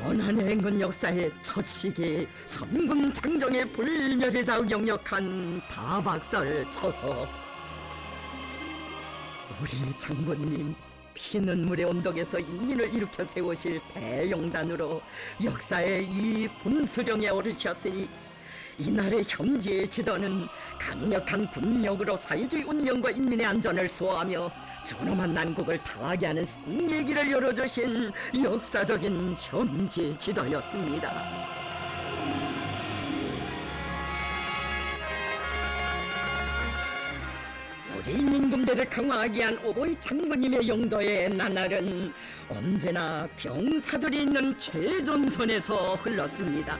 고난의 행군 역사의 첫 시기 선군 장정의 불멸의 자욱 역력한 다박살 쳐서 우리 장군님 피눈물의 언덕에서 인민을 일으켜 세우실 대용단으로 역사의 이 분수령에 오르셨으니 이날의 현지의 지도는 강력한 군력으로 사회주의 운명과 인민의 안전을 수호하며 존엄한 난국을 다하게 하는 승리의 길을 열어주신 역사적인 현지 지도였습니다. 우리 인민군대를 강화하기 위한 오보이 장군님의 용도의 나날은 언제나 병사들이 있는 최전선에서 흘렀습니다.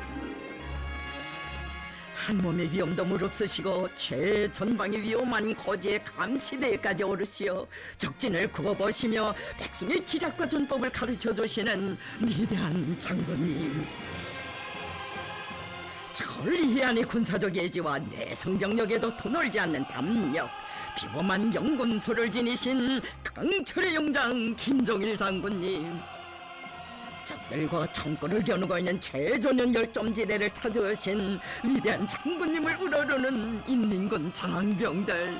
한 몸의 위험도 무릅쓰시고 최전방의 위험한 고지의 감시대에까지 오르시어 적진을 굽어보시며 백성의 지략과 전법을 가르쳐주시는 위대한 장군님, 천리안의 군사적 예지와 내성병력에도 터널지 않는 담력, 비범한 영군소를 지니신 강철의 용장 김종일 장군님, 적들과 총구를 겨누고 있는 최전연 열점지대를 찾아오신 위대한 장군님을 우러르는 인민군 장병들,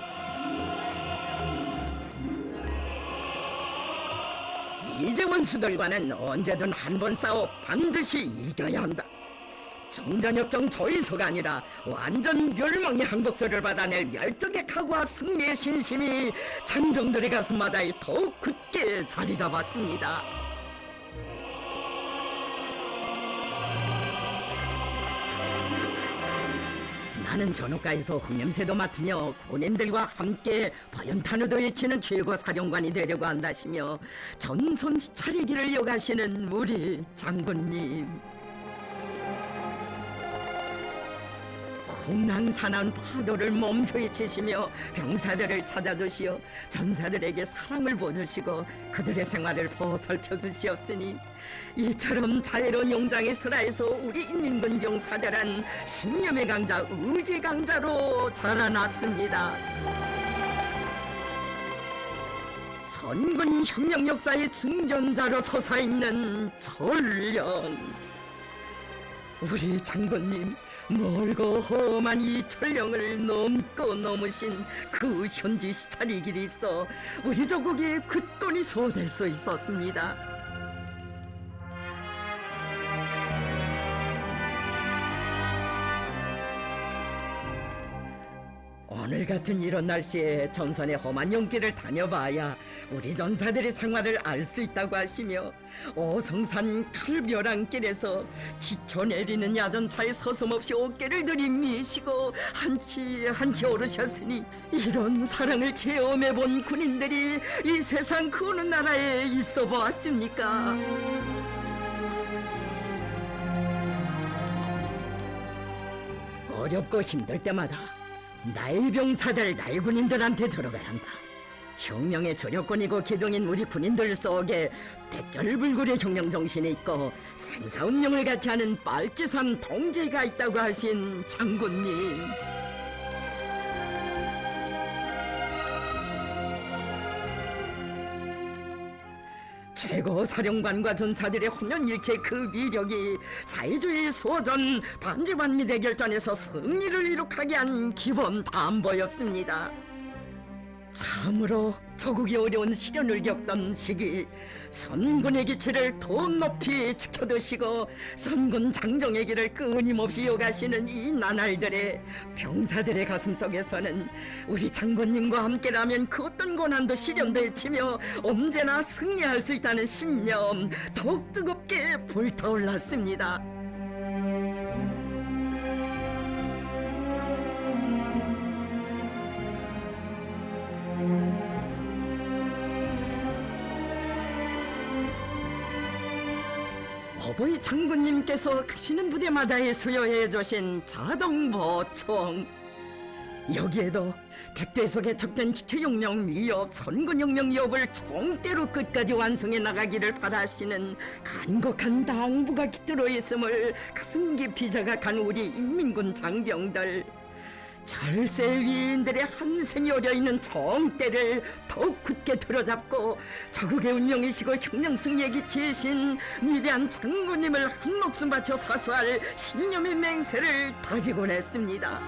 이제 원수들과는 언제든 한 번 싸워 반드시 이겨야 한다. 정전협정 조이소가 아니라 완전 멸망의 항복서를 받아낼 열정의 각오와 승리의 신심이 장병들의 가슴마다에 더욱 굳게 자리 잡았습니다. 나는 전옥가에서 흑냄새도 맡으며 고님들과 함께 버연탄으로 외치는 최고 사령관이 되려고 한다시며 전선 차리기를 이어가시는 우리 장군님, 홍랑산한 파도를 몸소에 치시며 병사들을 찾아주시어 전사들에게 사랑을 보여주시고 그들의 생활을 보살펴 주시었으니 이처럼 자애로운 용장의 슬하에서 우리 인민군 병사들은 신념의 강자, 의지 강자로 자라났습니다. 선군 혁명 역사의 증전자로 서사있는 천령, 우리 장군님, 멀고 험한 이 천령을 넘고 넘으신 그 현지 시찰이 길이 있어 우리 조국의 굳건히 소될 수 있었습니다. 오늘 같은 이런 날씨에 전선의 험한 연길을 다녀봐야 우리 전사들의 생활을 알 수 있다고 하시며 어성산 칼벼랑길에서 지쳐 내리는 야전차에 서슴없이 어깨를 들이미시고 한치 오르셨으니 이런 사랑을 체험해본 군인들이 이 세상 그 어느 나라에 있어 보았습니까? 어렵고 힘들 때마다 나의 병사들, 나의 군인들한테 들어가야 한다. 혁명의 조력권이고 기둥인 우리 군인들 속에 백절불굴의 혁명 정신이 있고 생사운명을 같이 하는 빨치산 동지가 있다고 하신 장군님. 최고 사령관과 전사들의 혼연일체 그 위력이 사회주의 소전 반지반미 대결전에서 승리를 이룩하게 한 기본 담보였습니다. 참으로 조국이 어려운 시련을 겪던 시기 선군의 기치를 더욱 높이 지켜두시고 선군 장정의 길을 끊임없이 이어가시는 이 나날들의 병사들의 가슴속에서는 우리 장군님과 함께라면 그 어떤 고난도 시련도 헤치며 언제나 승리할 수 있다는 신념 더욱 뜨겁게 불타올랐습니다. 어버이 장군님께서 가시는 부대마다에 수여해 주신 자동보총, 여기에도 백대 속에 적된 기체혁명 위협, 선군혁명 위협을 총대로 끝까지 완성해 나가기를 바라시는 간곡한 당부가 깃들어 있음을 가슴 깊이 자각한 우리 인민군 장병들, 철새 위인들의 한생이 어려있는 정대를 더욱 굳게 들어잡고 자국의 운명이시고 혁명 승리에 기치신 위대한 장군님을 한 목숨 바쳐 사수할 신념의 맹세를 다지곤 했습니다.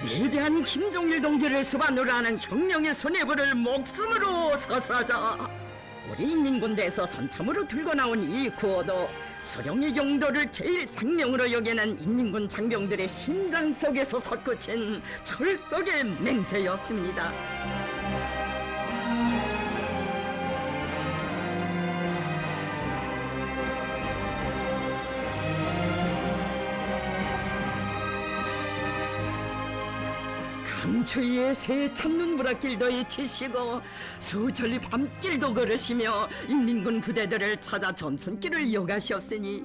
위대한 김종일 동지를 수반으로 하는 혁명의 수뇌부를 목숨으로 사수하자 우리 인민군대에서 선참으로 들고 나온 이 구호도 소령의 용도를 제일 생명으로 여기는 인민군 장병들의 심장 속에서 솟구친 철석의 맹세였습니다. 강추위에 세찬 눈보라길도 잊히시고 수천리 밤길도 걸으시며 인민군 부대들을 찾아 전선길을 이어가셨으니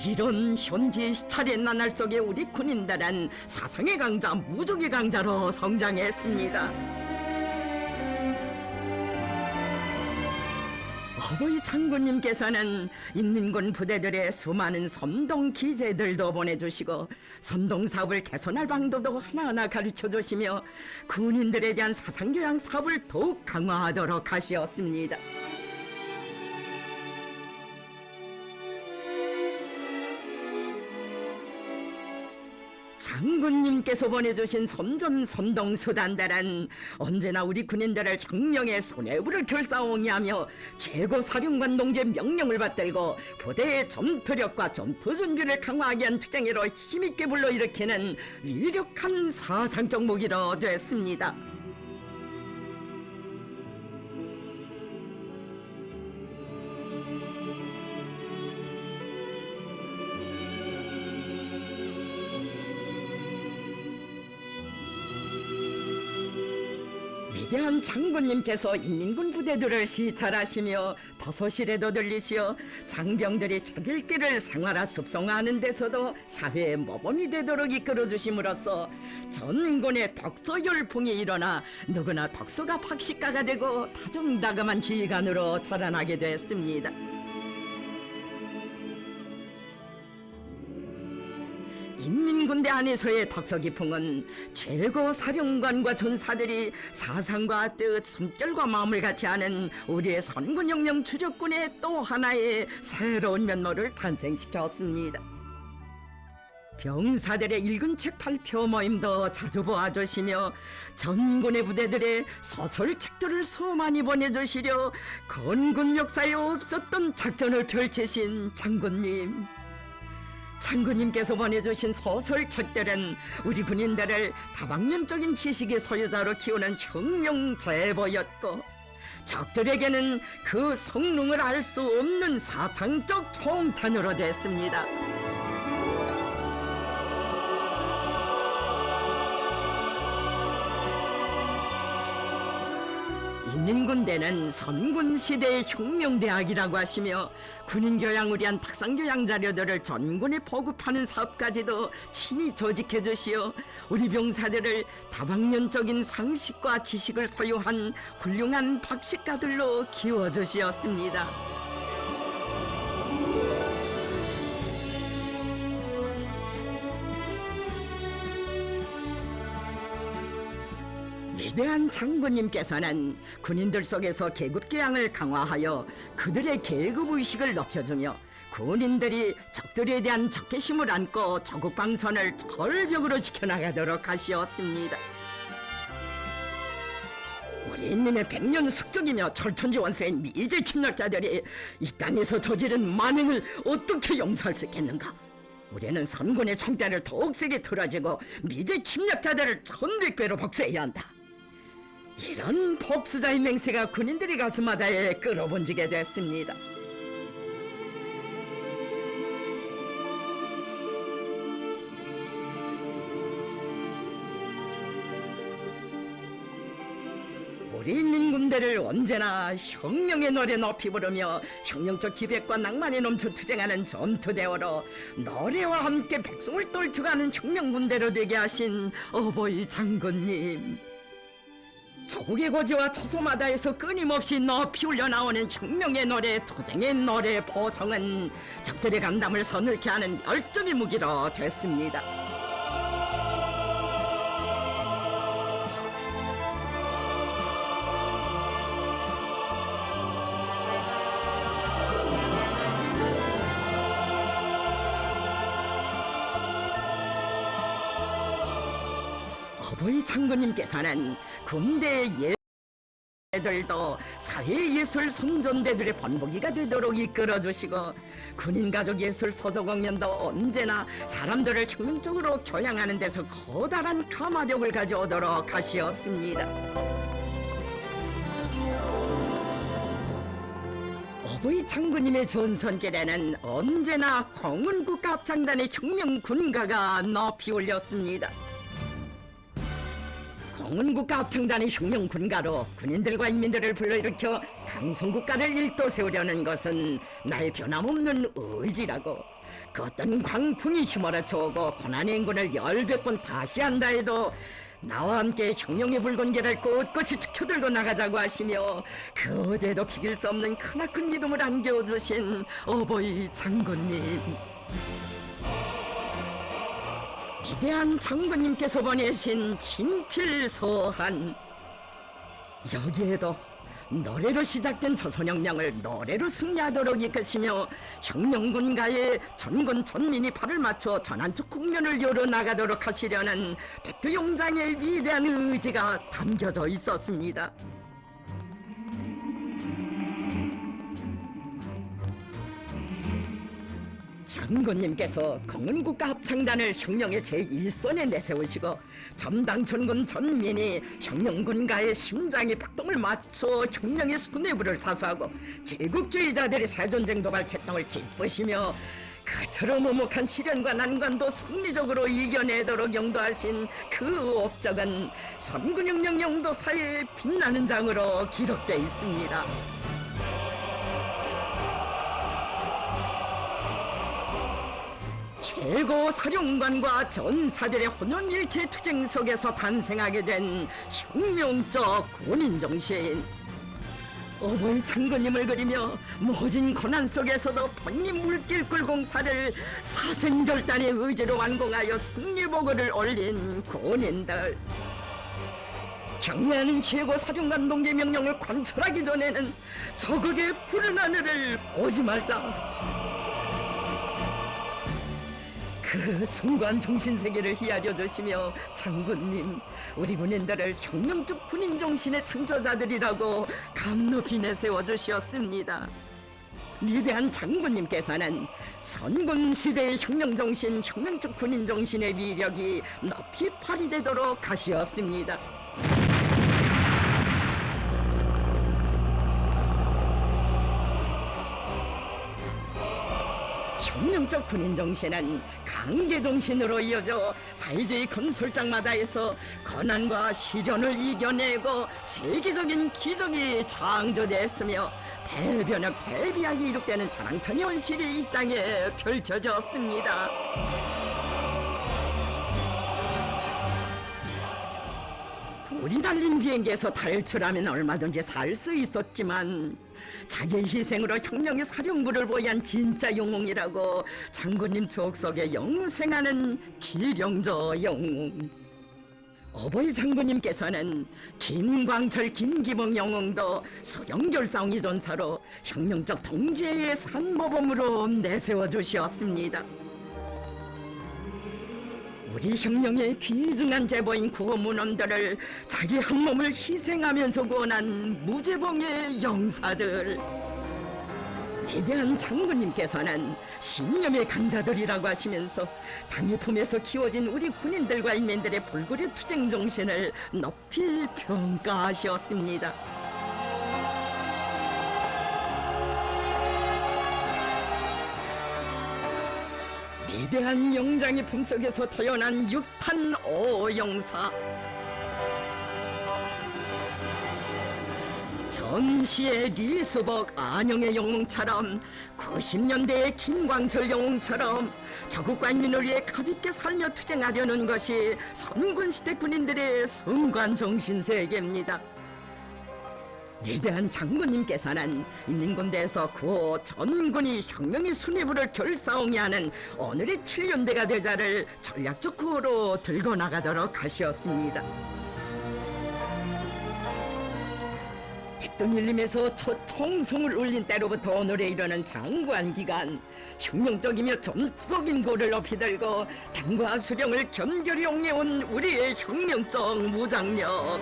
이런 현지 시찰의 나날 속에 우리 군인들은 사상의 강자, 무적의 강자로 성장했습니다. 어버이 장군님께서는 인민군 부대들의 수많은 선동 기재들도 보내주시고 선동 사업을 개선할 방도도 하나하나 가르쳐주시며 군인들에 대한 사상교양 사업을 더욱 강화하도록 하시었습니다. 장군님께서 보내주신 선전 선동수단들은 언제나 우리 군인들을 혁명의 수뇌부를 결사옹이하며 최고 사령관 동지의 명령을 받들고 부대의 전투력과 전투 준비를 강화하기 위한 투쟁으로 힘있게 불러일으키는 위력한 사상적 무기로 됐습니다. 위대한 장군님께서 인민군 부대들을 시찰하시며 도서실에도 들리시어 장병들이 자기 길을 생활화 습성화하는 데서도 사회의 모범이 되도록 이끌어주심으로써 전군의 덕서 열풍이 일어나 누구나 덕서가 박식가가 되고 다정다감한 지휘관으로 자라나게 됐습니다. 인민군대 안에서의 덕서기풍은 최고 사령관과 전사들이 사상과 뜻, 숨결과 마음을 같이 하는 우리의 선군혁명 주력군의 또 하나의 새로운 면모를 탄생시켰습니다. 병사들의 읽은 책 발표 모임도 자주 보아주시며 전군의 부대들의 소설책들을 수많이 보내주시려 건군 역사에 없었던 작전을 펼치신 장군님, 장군님께서 보내주신 소설책들은 우리 군인들을 다방면적인 지식의 소유자로 키우는 혁명 제보였고, 적들에게는 그 성능을 알 수 없는 사상적 총탄으로 됐습니다. 인민군대는 선군시대의 혁명대학이라고 하시며 군인교양을 위한 탁상교양 자료들을 전군에 보급하는 사업까지도 친히 조직해 주시어 우리 병사들을 다방면적인 상식과 지식을 소유한 훌륭한 박식가들로 키워주시었습니다. 위대한 장군님께서는 군인들 속에서 계급교양을 강화하여 그들의 계급의식을 높여주며 군인들이 적들에 대한 적개심을 안고 조국방선을 절벽으로 지켜나가도록 하시었습니다. 우리 인민의 100년 숙적이며 철천지 원수인 미제 침략자들이 이 땅에서 저지른 만행을 어떻게 용서할 수 있겠는가? 우리는 선군의 총대를 더욱 세게 틀어지고 미제 침략자들을 1100배로 복수해야 한다. 이런 복수자의 맹세가 군인들의 가슴마다에 끌어번지게 됐습니다. 우리 인민군대를 언제나 혁명의 노래 높이 부르며 혁명적 기백과 낭만이 넘쳐 투쟁하는 전투대어로 노래와 함께 백성을 떨쳐가는 혁명군대로 되게 하신 어버이 장군님, 조국의 고지와 초소마다에서 끊임없이 높이 울려나오는 혁명의 노래, 투쟁의 노래 보성은 적들의 간담을 서늘케 하는 열정의 무기로 됐습니다. 어버이 장군님께서는 군대 예들도 사회예술 선전대들의 번복이가 되도록 이끌어주시고 군인가족예술 소조공연도 언제나 사람들을 혁명적으로 교양하는 데서 커다란 가마력을 가져오도록 하시었습니다. 어버이 장군님의 전선길에는 언제나 공은국가합창단의 혁명군가가 높이 울렸습니다. 공은국가합창단의 혁명군가로 군인들과 인민들을 불러일으켜 강성국가를 일도 세우려는 것은 나의 변함없는 의지라고, 그 어떤 광풍이 휘몰아쳐오고 고난의 인군을 10번 다시 한다 해도 나와 함께 혁명의 붉은개를 꿋꿋이 지켜들고 나가자고 하시며 그 어디에도 비길 수 없는 크나큰 믿음을 안겨주신 어버이 장군님, 위대한 장군님께서 보내신 친필서한, 여기에도 노래로 시작된 조선혁명을 노래로 승리하도록 이끄시며 혁명군가의 전군 전민이 발을 맞춰 전환적 국면을 열어나가도록 하시려는 백두용장의 위대한 의지가 담겨져 있었습니다. 장군님께서 공은국가합창단을 혁명의 제1선에 내세우시고 점당천군 전민이 혁명군가의 심장에 박동을 맞춰 혁명의 수뇌부를 사수하고 제국주의자들의 새전쟁 도발 책동을 짚으시며 그처럼 오목한 시련과 난관도 승리적으로 이겨내도록 영도하신 그 업적은 선군혁명 영도사의 빛나는 장으로 기록되어 있습니다. 최고 사령관과 전사들의 혼연일체 투쟁 속에서 탄생하게 된 혁명적 군인정신, 어버이 장군님을 그리며 모진 고난 속에서도 본인 물길 굴공사를 사생결단의 의지로 완공하여 승리보고를 올린 군인들, 경례하는 최고 사령관 동계 명령을 관철하기 전에는 적극의 푸른 하늘을 보지 말자. 그 숭고한 정신세계를 헤아려 주시며 장군님, 우리 군인들을 혁명적 군인 정신의 창조자들이라고 감높이 내세워 주셨습니다. 위대한 장군님께서는 선군 시대의 혁명정신, 혁명적 군인정신의 위력이 높이 발휘되도록 하시었습니다. 혁명적 군인정신은 강계정신으로 이어져 사회주의 건설장마다에서 고난과 시련을 이겨내고 세계적인 기적이 창조되었으며 대변역 대비하게 이룩되는 자랑천이 원실이 이 땅에 펼쳐졌습니다. 불이 달린 비행기에서 탈출하면 얼마든지 살 수 있었지만 자기의 희생으로 혁명의 사령부를 보유한 진짜 영웅이라고 장군님 추억 속에 영생하는 기령저 영웅. 어버이 장군님께서는 김광철, 김기봉 영웅도 소령결사옹이 전사로 혁명적 동지의 산모범으로 내세워 주시었습니다. 우리 혁명의 귀중한 제보인 구호문원들을 자기 한 몸을 희생하면서 구원한 무제봉의 영사들. 위대한 장군님께서는 신념의 강자들이라고 하시면서 당의 품에서 키워진 우리 군인들과 인민들의 불굴의 투쟁 정신을 높이 평가하셨습니다. 위대한 영장의 품속에서 태어난 6판 오영사. 전시의 리수복, 안영의 영웅처럼 90년대의 김광철 영웅처럼 자국과 인민을 위해 가볍게 살며 투쟁하려는 것이 선군시대 군인들의 순관 정신세계입니다. 위대한 장군님께서는 인민군대에서 구호 전군이 혁명의 순위부를 결사옹이 하는 오늘의 7년대가 되자를 전략적 구호로 들고 나가도록 하셨습니다. 백두밀림에서 첫 총성을 울린 때로부터 오늘에 이르는 장구한 기간, 혁명적이며 전투적인 고를 높이 들고 당과 수령을 견결히 옹해온 우리의 혁명적 무장력.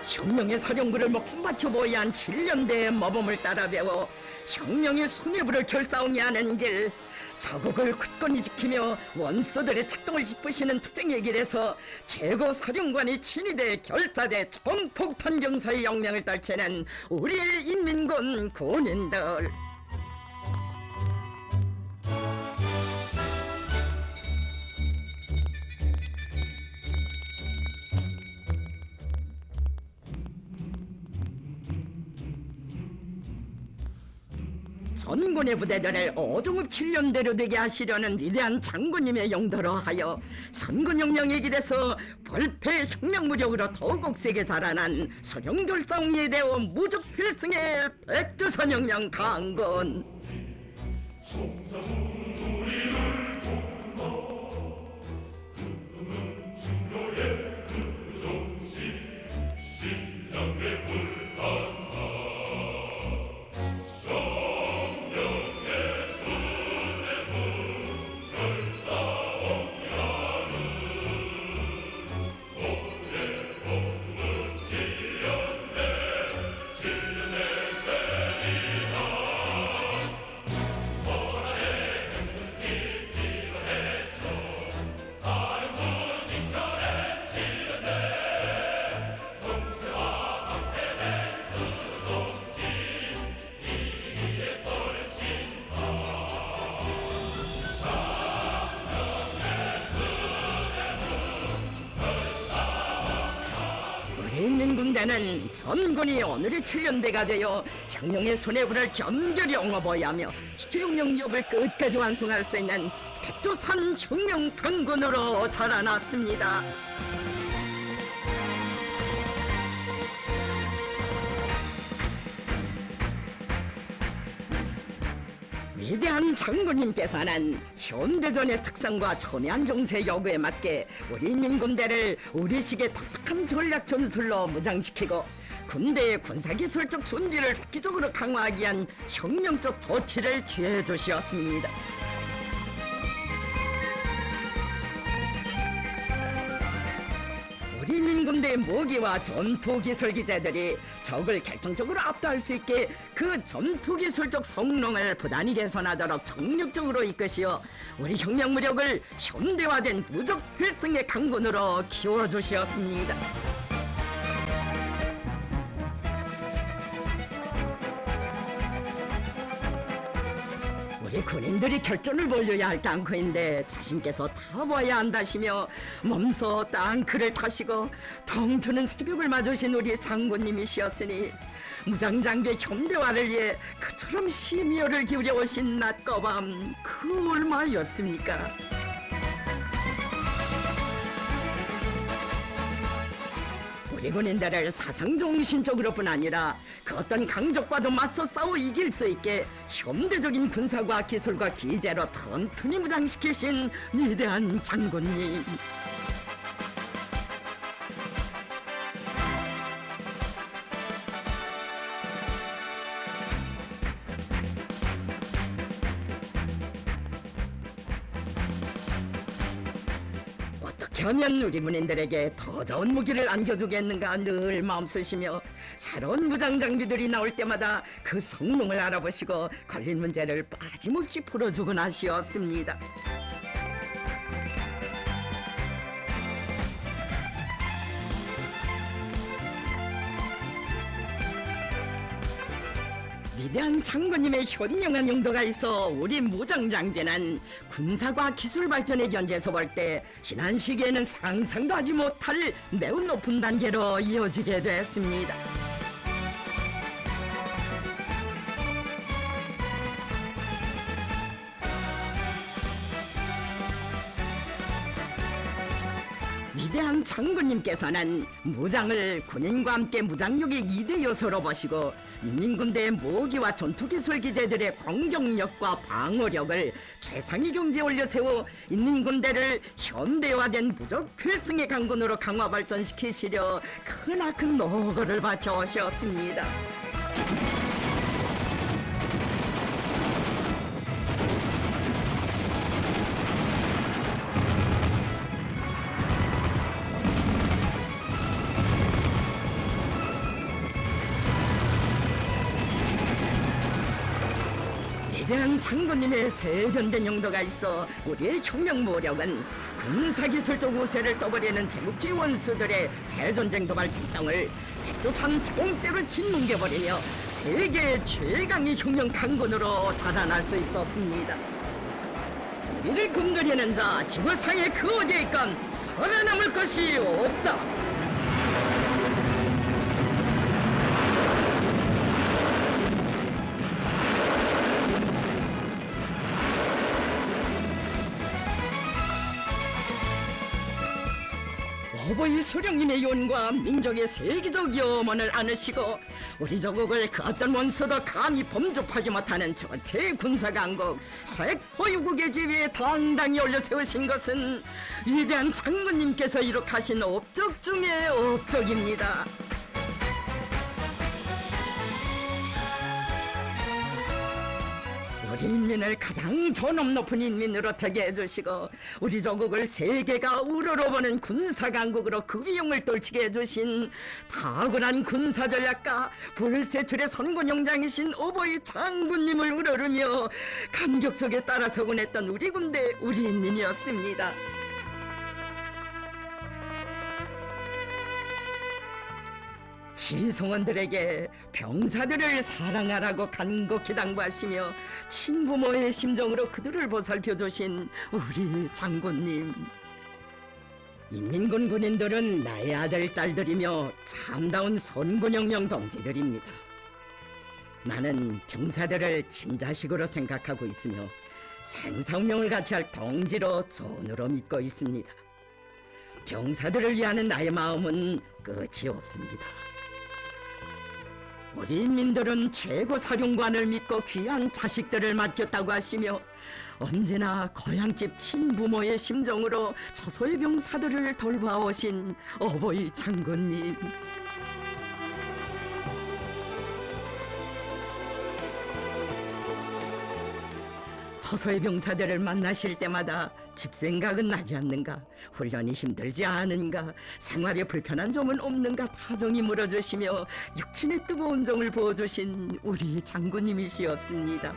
혁명의 사령부를 목숨 바쳐 보유한 7년대의 모범을 따라 배워 혁명의 순위부를 결사옹이 하는 길, 자국을 굳건히 지키며 원수들의 작동을 짚으시는 투쟁의 길에서 최고 사령관이 친위대 결사대 총폭탄 병사의 역량을 떨치는 우리의 인민군 군인들. 전군의 부대들을 오종읍 7년대로 되게 하시려는 위대한 장군님의 용도로 하여 선군혁명의 길에서 벌패 혁명무력으로 더욱 억세게 자라난 소령결사옹리에 대어 무적 필승의 백두산혁명 강군. 인민군대는 전군이 오늘의 7년대가 되어 혁명의 손해부를 견결히 옹호해야 하며 주체혁명 위협을 끝까지 완성할 수 있는 백두산 혁명 강군으로 자라났습니다. 위대한 장군님께서는 현대전의 특성과 첨예한 정세 요구에 맞게 우리 인민군대를 우리식의 독특한 전략 전술로 무장시키고 군대의 군사기술적 준비를 획기적으로 강화하기 위한 혁명적 조치를 취해 주시었습니다. 우리 민군대의 무기와 전투기술 기재들이 적을 결정적으로 압도할 수 있게 그 전투기술적 성능을 부단히 개선하도록 정력적으로 이끄시어 우리 혁명 무력을 현대화된 무적 필승의 강군으로 키워주시었습니다. 우리 군인들이 결전을 벌여야 할 땅크인데 자신께서 타봐야 한다시며 몸소 땅크를 타시고 텅 트는 새벽을 맞으신 우리 장군님이시었으니 무장장비의 현대화를 위해 그처럼 심혈을 기울여 오신 낮과 밤 그 얼마였습니까? 우리 군인들을 사상정신적으로뿐 아니라 그 어떤 강적과도 맞서 싸워 이길 수 있게 현대적인 군사과 기술과 기재로 튼튼히 무장시키신 위대한 장군님. 어떻게 하면 우리 군인들에게 더 좋은 무기를 안겨주겠는가 늘 마음쓰시며 새로운 무장 장비들이 나올 때마다 그 성능을 알아보시고 걸린 문제를 빠짐없이 풀어주곤 하시었습니다. 위대한 장군님의 현명한 용도가 있어 우리 무장 장비는 군사과 기술 발전의 견지에서 볼 때 지난 시기에는 상상도 하지 못할 매우 높은 단계로 이어지게 됐습니다. 위대한 장군님께서는 무장을 군인과 함께 무장력의 2대 요소로 보시고 인민군대의 무기와 전투기술 기재들의 공격력과 방어력을 최상위 경지에 올려세워 인민군대를 현대화된 무적 필승의 강군으로 강화 발전시키시려 크나큰 노고를 바쳐오셨습니다. 위대한 장군님의 세련된 용도가 있어 우리의 혁명 무력은 군사기술적 우세를 떠버리는 제국주의 원수들의 새전쟁 도발 책동을 백두산 총대로 짓뭉개버리며 세계 최강의 혁명 강군으로 자라날 수 있었습니다. 우리를 굶주리는 자 지구상에 그 어디에 있건 살아남을 것이 없다. 어버이 수령님의 윤과 민족의 세계적 염원을 안으시고 우리 조국을 그 어떤 원수도 감히 범접하지 못하는 최고의 군사강국 핵보유국의 지위에 당당히 올려세우신 것은 위대한 장군님께서 이룩하신 업적 중의 업적입니다. 우리 인민을 가장 존엄 높은 인민으로 되게 해주시고 우리 조국을 세계가 우러러보는 군사강국으로 그 위용을 떨치게 해주신 탁월한 군사전략가 불세출의 선군용장이신 어버이 장군님을 우러르며 감격 속에 따라서곤 했던 우리 군대 우리 인민이었습니다. 시성원들에게 병사들을 사랑하라고 간곡히 당부하시며 친부모의 심정으로 그들을 보살펴주신 우리 장군님. 인민군 군인들은 나의 아들, 딸들이며 참다운 선군영령 동지들입니다. 나는 병사들을 친자식으로 생각하고 있으며 생사운명을 같이 할 동지로 전으로 믿고 있습니다. 병사들을 위하는 나의 마음은 끝이 없습니다. 우리 인민들은 최고 사령관을 믿고 귀한 자식들을 맡겼다고 하시며 언제나 고향집 친부모의 심정으로 처소의 병사들을 돌봐오신 어버이 장군님. 서서히 병사들을 만나실 때마다 집 생각은 나지 않는가, 훈련이 힘들지 않은가, 생활에 불편한 점은 없는가 다정히 물어주시며 육신의 뜨거운 정을 부어주신 우리 장군님이시었습니다.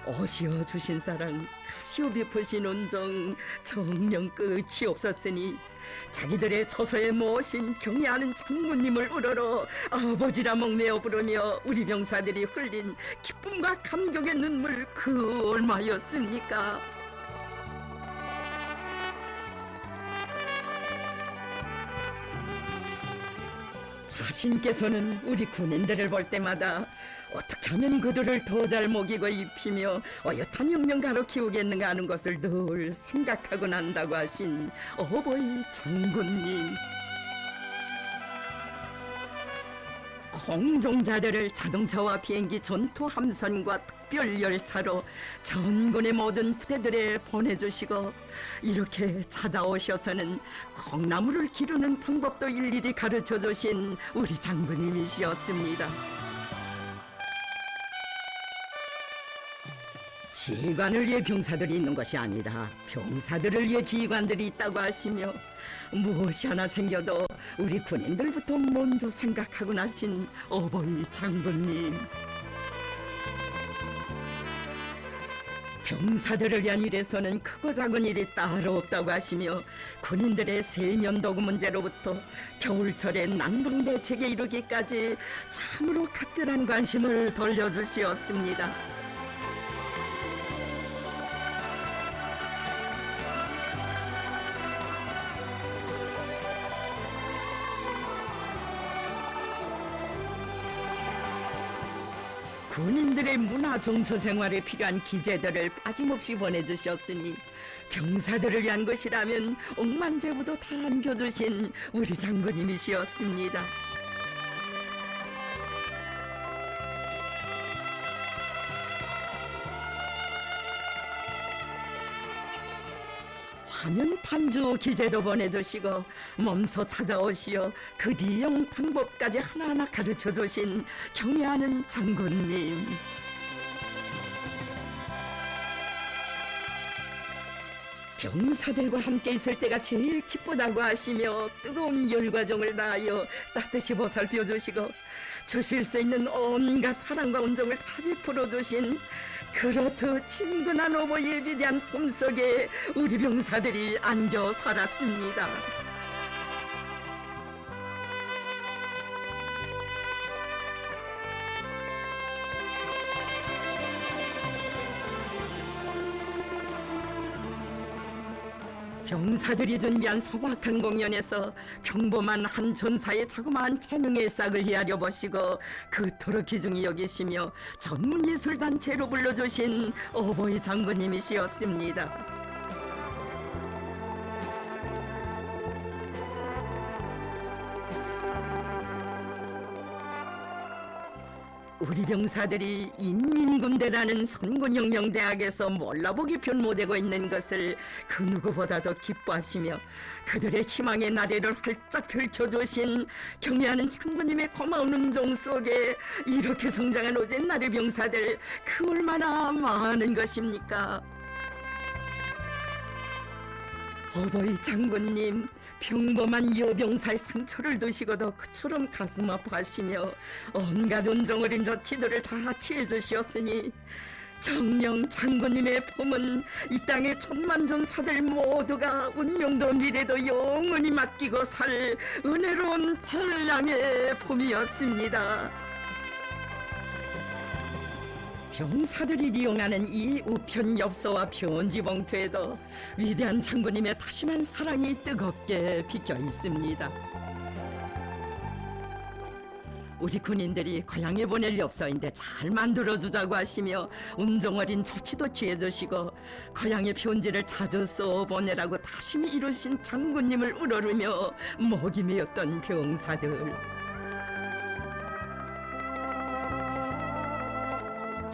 어시어 주신 사랑, 가시어 베푸신 온정, 정령 끝이 없었으니 자기들의 처소에 모신 경애하는 장군님을 우러러 아버지라 목매어 부르며 우리 병사들이 흘린 기쁨과 감격의 눈물 그 얼마였습니까? 자신께서는 우리 군인들을 볼 때마다 어떻게 하면 그들을 더 잘 먹이고 입히며 어엿한 혁명가로 키우겠는가 하는 것을 늘 생각하고 난다고 하신 어버이 장군님. 공종자들을 자동차와 비행기, 전투 함선과 특별 열차로 전군의 모든 부대들에 보내주시고 이렇게 찾아오셔서는 콩나물을 기르는 방법도 일일이 가르쳐 주신 우리 장군님이시었습니다. 지휘관을 위해 병사들이 있는 것이 아니라 병사들을 위해 지휘관들이 있다고 하시며 무엇이 하나 생겨도 우리 군인들부터 먼저 생각하고 나신 어버이 장군님. 병사들을 위한 일에서는 크고 작은 일이 따로 없다고 하시며 군인들의 세면도구 문제로부터 겨울철의 난방대책에 이르기까지 참으로 각별한 관심을 돌려주시었습니다. 군인들의 문화 정서 생활에 필요한 기재들을 빠짐없이 보내주셨으니 병사들을 위한 것이라면 억만제부도 다 안겨주신 우리 장군님이시었습니다. 화면 판주 기재도 보내주시고 몸소 찾아오시어 그 리용 방법까지 하나하나 가르쳐주신 경애하는 장군님. 병사들과 함께 있을 때가 제일 기쁘다고 하시며 뜨거운 열과정을 다하여 따뜻이 보살펴 주시고 주실 수 있는 온갖 사랑과 온정을 다 베풀어 주신 그렇듯 친근한 어버이의 위대한 품속에 우리 병사들이 안겨 살았습니다. 병사들이 준비한 소박한 공연에서 평범한 한 전사의 자그마한 재능의 싹을 헤아려 보시고 그토록 귀중히 여기시며 전문예술단체로 불러주신 어버이 장군님이시었습니다. 우리 병사들이 인민군대라는 선군혁명대학에서 몰라보기 변모되고 있는 것을 그 누구보다도 기뻐하시며 그들의 희망의 나래를 활짝 펼쳐주신 경애하는 장군님의 고마운 음정 속에 이렇게 성장한 오젠날의 병사들 그 얼마나 많은 것입니까? 어버이 장군님, 평범한 여병사의 상처를 두시고도 그처럼 가슴 아파하시며 온갖 온정어린 조치들을 다 취해주시었으니 정녕 장군님의 품은 이 땅의 천만전사들 모두가 운명도 미래도 영원히 맡기고 살 은혜로운 태양의 품이었습니다. 병사들이 이용하는 이 우편 엽서와 편지 봉투에도 위대한 장군님의 다심한 사랑이 뜨겁게 비겨 있습니다. 우리 군인들이 고향에 보낼 엽서인데 잘 만들어주자고 하시며 음정어린 조치도 취해주시고 고향의 편지를 자주 써보내라고 다심히 이루신 장군님을 우러르며 목이 메었던 병사들.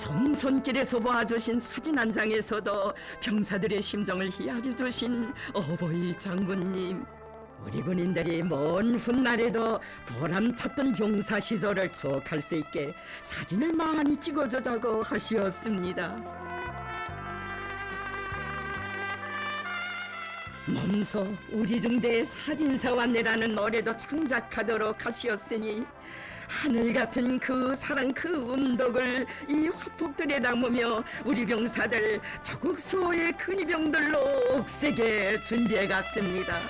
정선길에서 보아주신 사진 한 장에서도 병사들의 심정을 헤아려 주신 어버이 장군님. 우리 군인들이 먼 훗날에도 보람찼던 병사 시절을 추억할 수 있게 사진을 많이 찍어주자고 하시었습니다. 몸소 우리 중대의 사진사와 내라는 노래도 창작하도록 하시었으니 하늘 같은 그 사랑 그 운덕을 이 화폭들에 담으며 우리 병사들 조국 수호의 근위병들로 억세게 준비해 갔습니다.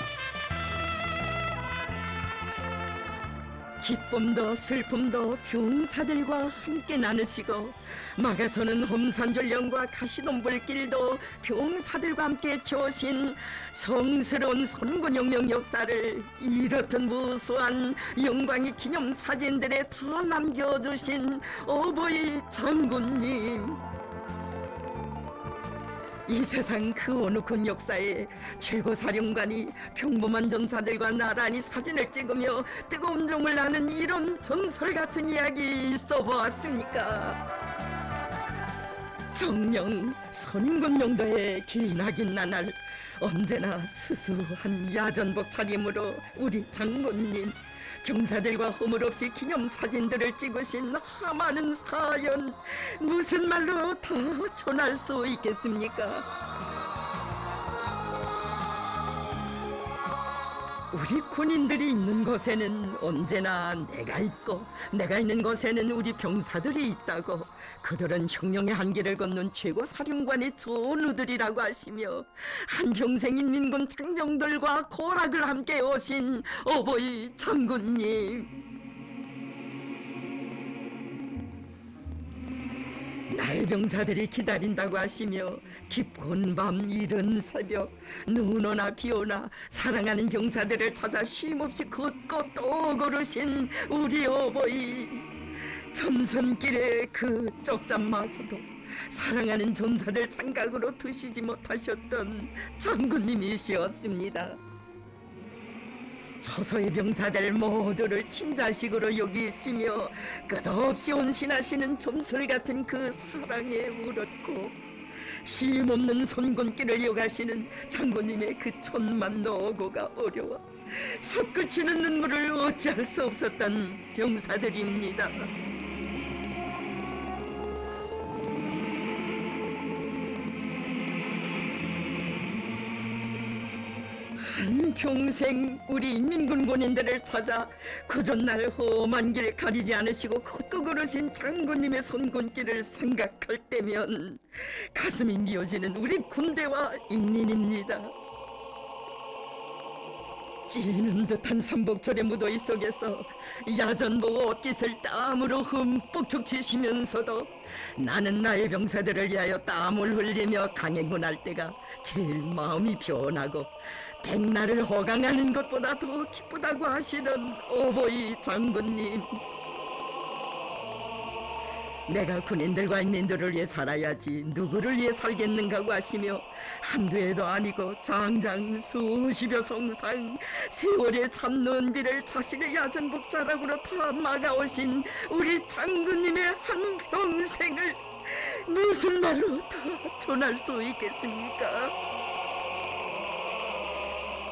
기쁨도 슬픔도 병사들과 함께 나누시고 막에서는 험산전령과 가시덤불길도 병사들과 함께 지어신 성스러운 선군혁명 역사를 이렇듯 무수한 영광의 기념사진들에 다 남겨주신 어버이 장군님, 이 세상 그 어느 큰 역사에 최고사령관이 평범한 전사들과 나란히 사진을 찍으며 뜨거운 정을 나는 이런 전설 같은 이야기 있어 보았습니까? 정령 선군용도의 기나긴 나날 언제나 수수한 야전복 차림으로 우리 장군님, 병사들과 허물없이 기념사진들을 찍으신 하많은 사연, 무슨 말로 다 전할 수 있겠습니까? 우리 군인들이 있는 곳에는 언제나 내가 있고 내가 있는 곳에는 우리 병사들이 있다고 그들은 혁명의 한계를 걷는 최고 사령관의 전우들이라고 하시며 한평생 인민군 장병들과 고락을 함께 오신 어버이 장군님, 나의 병사들이 기다린다고 하시며 깊은 밤 이른 새벽 눈 오나 비 오나 사랑하는 병사들을 찾아 쉼없이 걷고 또 걸으신 우리 어버이, 전선길의 그 쪽잠마저도 사랑하는 전사들 장각으로 드시지 못하셨던 장군님이시었습니다. 처소의 병사들 모두를 친자식으로 여기시며 끝없이 온신하시는 점술 같은 그 사랑에 울었고 쉼없는 손곤길을 이어가시는 장군님의 그 천만 노고가 어려워 솟구치는 눈물을 어찌할 수 없었던 병사들입니다. 한평생 우리 인민군 군인들을 찾아 그전날 험한 길 가리지 않으시고 걷고 걸으신 장군님의 손군길을 생각할 때면 가슴이 미어지는 우리 군대와 인민입니다. 찌는 듯한 삼복철의 무더위 속에서 야전복 옷깃을 땀으로 흠뻑 적치시면서도 나는 나의 병사들을 위하여 땀을 흘리며 강행군할 때가 제일 마음이 변하고 백날을 호강하는 것보다 더 기쁘다고 하시던 어버이 장군님, 내가 군인들과 인민들을 위해 살아야지 누구를 위해 살겠는가고 하시며 한두 해도 아니고 장장 수십여 성상 세월의 참는 비를 자신의 야전복 자락으로 다 막아오신 우리 장군님의 한평생을 무슨 말로 다 전할 수 있겠습니까?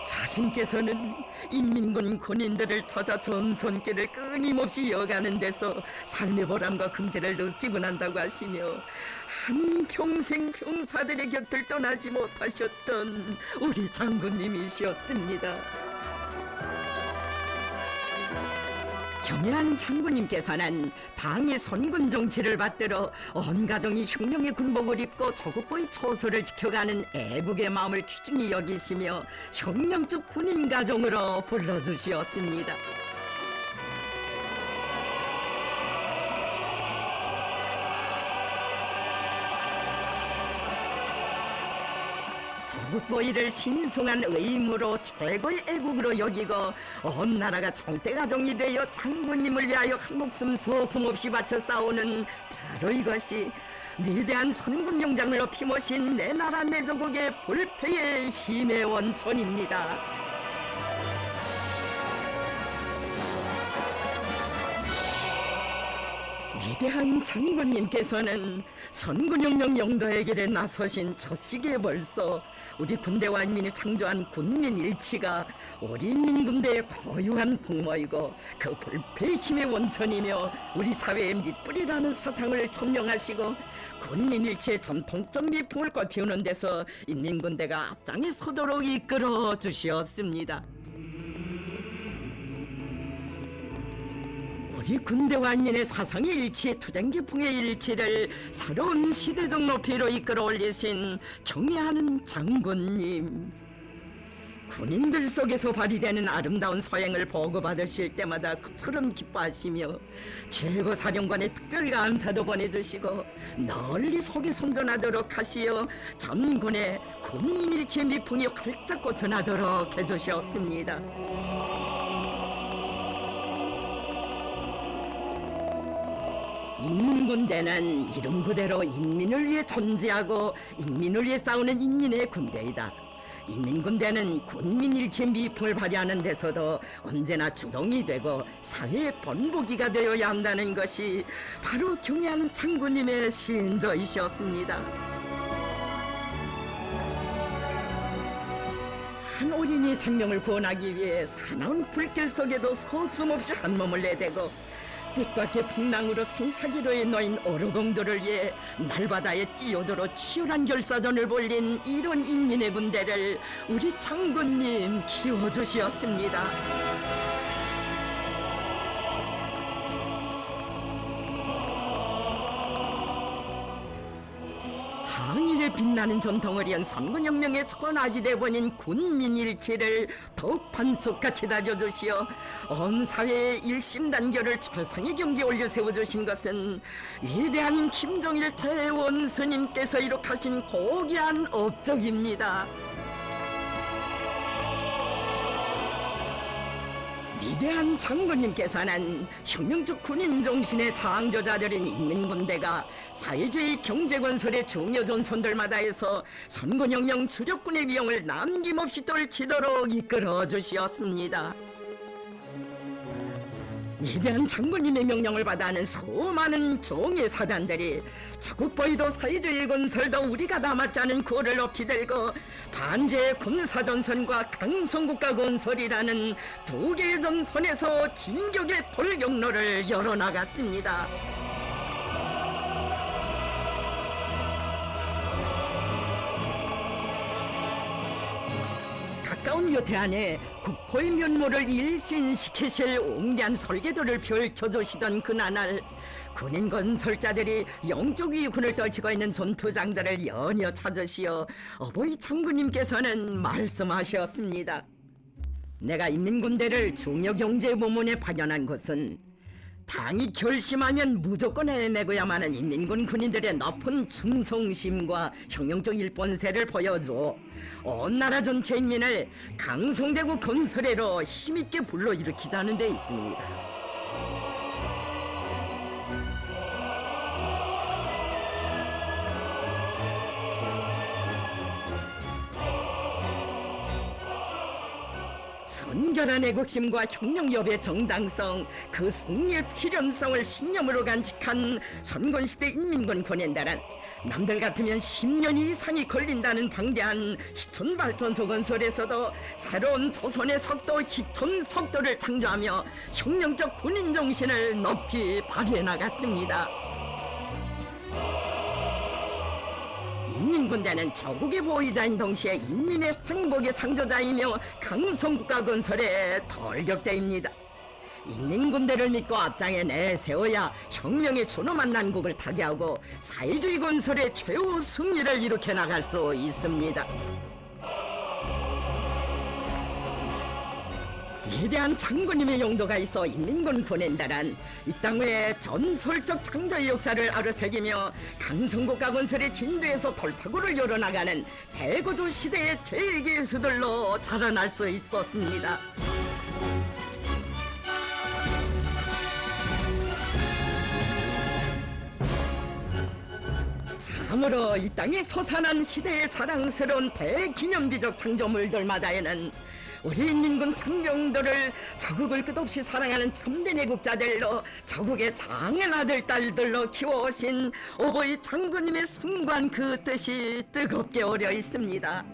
자신께서는 인민군 군인들을 찾아 전선길을 끊임없이 이어가는 데서 삶의 보람과 긍지를 느끼고 난다고 하시며 한평생 병사들의 곁을 떠나지 못하셨던 우리 장군님이시었습니다. 경애하는 장군님께서는 당의 선군 정치를 받들어 온 가정이 혁명의 군복을 입고 조국보의 초소를 지켜가는 애국의 마음을 귀중히 여기시며 혁명적 군인 가정으로 불러주시었습니다. 조국보위를 신성한 의무로 최고의 애국으로 여기고 온 나라가 총대가정이 되어 장군님을 위하여 한 목숨 서슴없이 바쳐 싸우는 바로 이것이 위대한 선군 용장을 높이 모신 내 나라 내 조국의 불패의 힘의 원천입니다. 위대한 장군님께서는 선군혁명 영도의 길에 나서신 첫 시기에 벌써 우리 군대와 인민이 창조한 군민일치가 우리 인민군대의 고유한 풍모이고 그 불패의 힘의 원천이며 우리 사회의 밑뿌리라는 사상을 천명하시고 군민일치의 전통적 미풍을 꽃피우는 데서 인민군대가 앞장에 서도록 이끌어 주시었습니다. 우리 군대와 인민의 사상의 일치, 투쟁기풍의 일치를 새로운 시대적 높이로 이끌어 올리신 경애하는 장군님. 군인들 속에서 발휘되는 아름다운 서행을 보고받으실 때마다 그처럼 기뻐하시며 최고사령관의 특별 감사도 보내주시고 널리 속이 선전하도록 하시어 전군의 군민일치의 미풍이 활짝 꽃펴나도록 해주셨습니다. 인민군대는 이름 그대로 인민을 위해 존재하고 인민을 위해 싸우는 인민의 군대이다. 인민군대는 군민일치의 미풍을 발휘하는 데서도 언제나 주동이 되고 사회의 본보기가 되어야 한다는 것이 바로 경애하는 장군님의 신조이셨습니다. 한 어린이 생명을 구원하기 위해 사나운 불길 속에도 서슴없이 한 몸을 내대고 뜻밖의 풍랑으로 생사기로에 놓인 어르공들을 위해 날바다에 뛰어들어 치열한 결사전을 벌린 이런 인민의 군대를 우리 장군님 키워주시었습니다. 항일에 빛나는 전통을 이은 선군혁명의 천하지대본인 군민일치를 더욱 반석같이 다져주시어 온 사회의 일심단결을 최상의 경지에 올려 세워주신 것은 위대한 김정일 대원 스님께서 이룩하신 고귀한 업적입니다. 위대한 장군님께서는 혁명적 군인 정신의 창조자들인 인민군대가 사회주의 경제건설의 중요 전선들마다에서 선군혁명 주력군의 위용을 남김없이 떨치도록 이끌어 주시었습니다. 위대한 장군님의 명령을 받아하는 수많은 종의 사단들이 자국보위도 사회주의 건설도 우리가 남았지 않은 구호를 높이 들고 반제의 군사전선과 강성국가 건설이라는 두 개의 전선에서 진격의 돌격로를 열어나갔습니다. 가까운 묘태 안에 국호의 면모를 일신시키실 웅대한 설계도를 펼쳐주시던 그날 군인 건설자들이 영적 위군을 떨치고 있는 전투장들을 연이어 찾으시어 어버이 장군님께서는 말씀하셨습니다. 내가 인민군대를 중요경제부문에 파견한 것은 당이 결심하면 무조건 해내고야만 하는 인민군 군인들의 높은 충성심과 혁명적 일본세를 보여줘 온 나라 전체 인민을 강성대구 건설회로 힘있게 불러일으키자는 데 있습니다. 선결한 애국심과 혁명협의 정당성, 그 승리의 필연성을 신념으로 간직한 선건시대 인민군 군인들은 남들 같으면 10년 이상이 걸린다는 방대한 희촌발전소 건설에서도 새로운 조선의 석도 희촌 석도를 창조하며 혁명적 군인 정신을 높이 발휘해 나갔습니다. 인민군대는 조국의 보위자인 동시에 인민의 행복의 창조자이며 강성국가 건설의 돌격대입니다. 인민군대를 믿고 앞장에 내세워야 혁명의 준엄한 난국을 타개하고 사회주의 건설의 최후 승리를 일으켜 나갈 수 있습니다. 위대한 장군님의 용도가 있어 인민군 군인들은 이 땅의 전설적 창조의 역사를 아르새기며 강성국가 건설의 진도에서 돌파구를 열어나가는 대거조 시대의 제일기수들로 자라날 수 있었습니다. 참으로 이 땅에 솟아난 시대의 자랑스러운 대기념비적 창조물들마다에는 우리 인민군 장병들을 조국을 끝없이 사랑하는 참된 애국자들로 조국의 장한 아들 딸들로 키워오신 어버이 장군님의 숭고한 그 뜻이 뜨겁게 오려 있습니다.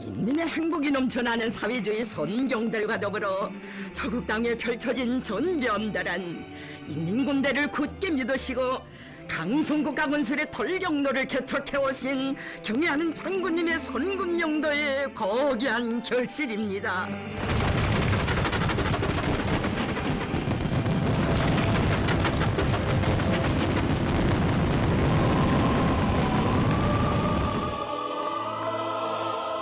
인민의 행복이 넘쳐나는 사회주의 선경들과 더불어 조국 땅에 펼쳐진 전변들은 인민군대를 굳게 믿으시고 강성국가 건설의 돌경로를 개척해오신 경애하는 장군님의 선군용도의 거대한 결실입니다.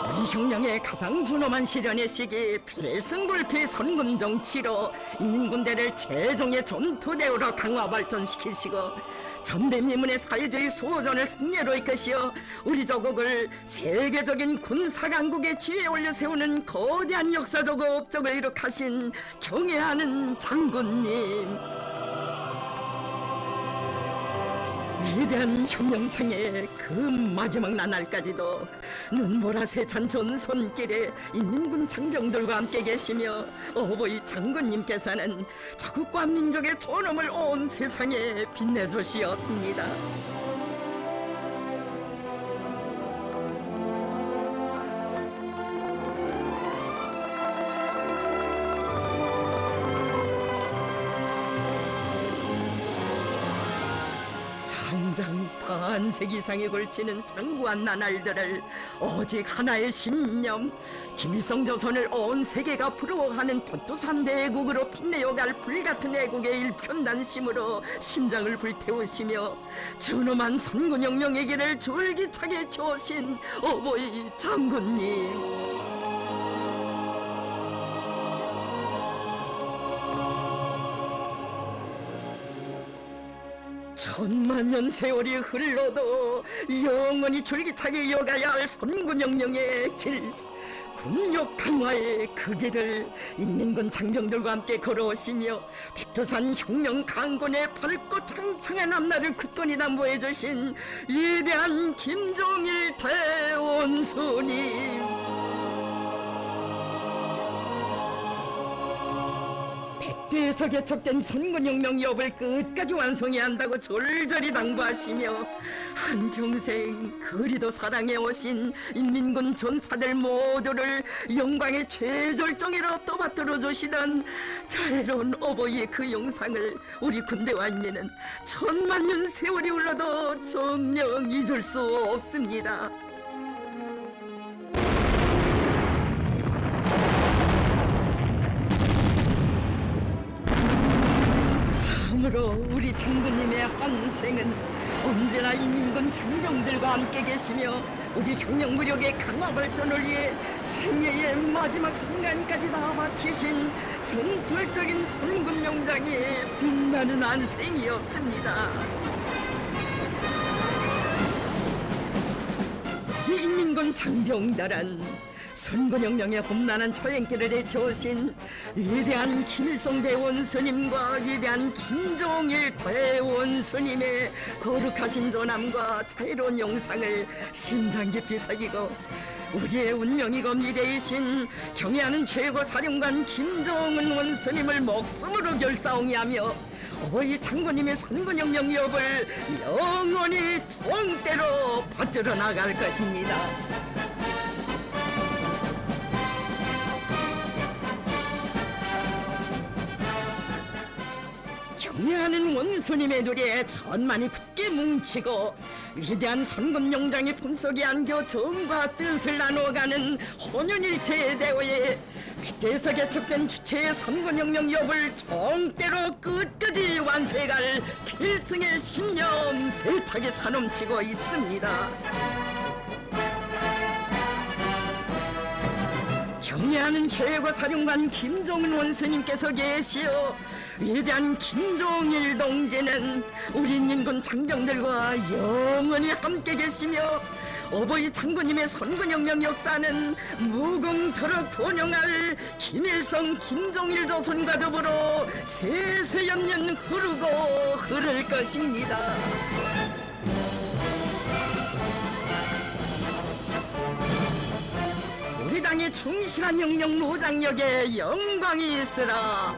우리 혁명의 가장 준엄한 시련의 시기 필승불피 선군 정치로 인민군대를 최종의 전투대우로 강화 발전시키시고 전대미문의 사회주의 수호전을 승리로 이끄시어 우리 조국을 세계적인 군사강국의 지위에 올려 세우는 거대한 역사적 업적을 이룩하신 경애하는 장군님, 위대한 혁명상의 그 마지막 나날까지도 눈보라 세찬 전선길에 인민군 장병들과 함께 계시며 어버이 장군님께서는 조국과 민족의 존엄을 온 세상에 빛내주시었습니다. 장장 반세기 이상에 걸치는 장구한 나날들을 오직 하나의 신념, 김일성 조선을 온 세계가 부러워하는 도토산 대국으로 빛내어갈 불같은 애국의 일편단심으로 심장을 불태우시며 준엄한 선군혁명의 길을 줄기차게 주신 어버이 장군님, 천만년 세월이 흘러도 영원히 줄기차게 이어가야 할 선군혁명의 길, 군력 강화의 그 길을 인민군 장병들과 함께 걸어오시며 백두산 혁명 강군의 밝고 창창한 앞날을 굳건히 담보해 주신 위대한 김정일 대원수님, 백두에서 개척된 선군혁명 여업을 끝까지 완성해야 한다고 절절히 당부하시며 한평생 그리도 사랑해오신 인민군 전사들 모두를 영광의 최절정으로 떠받들어 주시던 자애로운 어버이의 그 영상을 우리 군대와 인민은 천만년 세월이 흘러도 정녕 잊을 수 없습니다. 참으로 우리 장군님의 한생은 언제나 인민군 장병들과 함께 계시며 우리 혁명 무력의 강화 발전을 위해 생애의 마지막 순간까지 다 바치신 전설적인 선군 용장의 빛나는 한생이었습니다. 이 인민군 장병들은 선군혁명의 험난한 초행길을 헤쳐오신 위대한 김일성 대원수님과 위대한 김정일 대원수님의 거룩하신 존함과 자유로운 영상을 심장 깊이 새기고 우리의 운명이고 미래이신 경애하는 최고사령관 김정은 원수님을 목숨으로 결사옹이하며 어버이 장군님의 선군혁명 여업을 영원히 정대로 받들어 나갈 것입니다. 경애하는 원수님의 누리에 천만이 굳게 뭉치고 위대한 선군용장의 품속에 안겨 정과 뜻을 나눠가는 혼연일체의 대오에 백두에서 개척된 주체의 선군혁명 여업을 정대로 끝까지 완수해갈 필승의 신념 세차게 차넘치고 있습니다. 경애하는 최고사령관 김정은 원수님께서 계시어 위대한 김정일 동지는 우리 인민군 장병들과 영원히 함께 계시며 어버이 장군님의 선군혁명 역사는 무궁토록 번영할 김일성 김정일 조선과 더불어 세세연년 흐르고 흐를 것입니다. 우리 당의 충실한 영령 무장력에 영광이 있으라.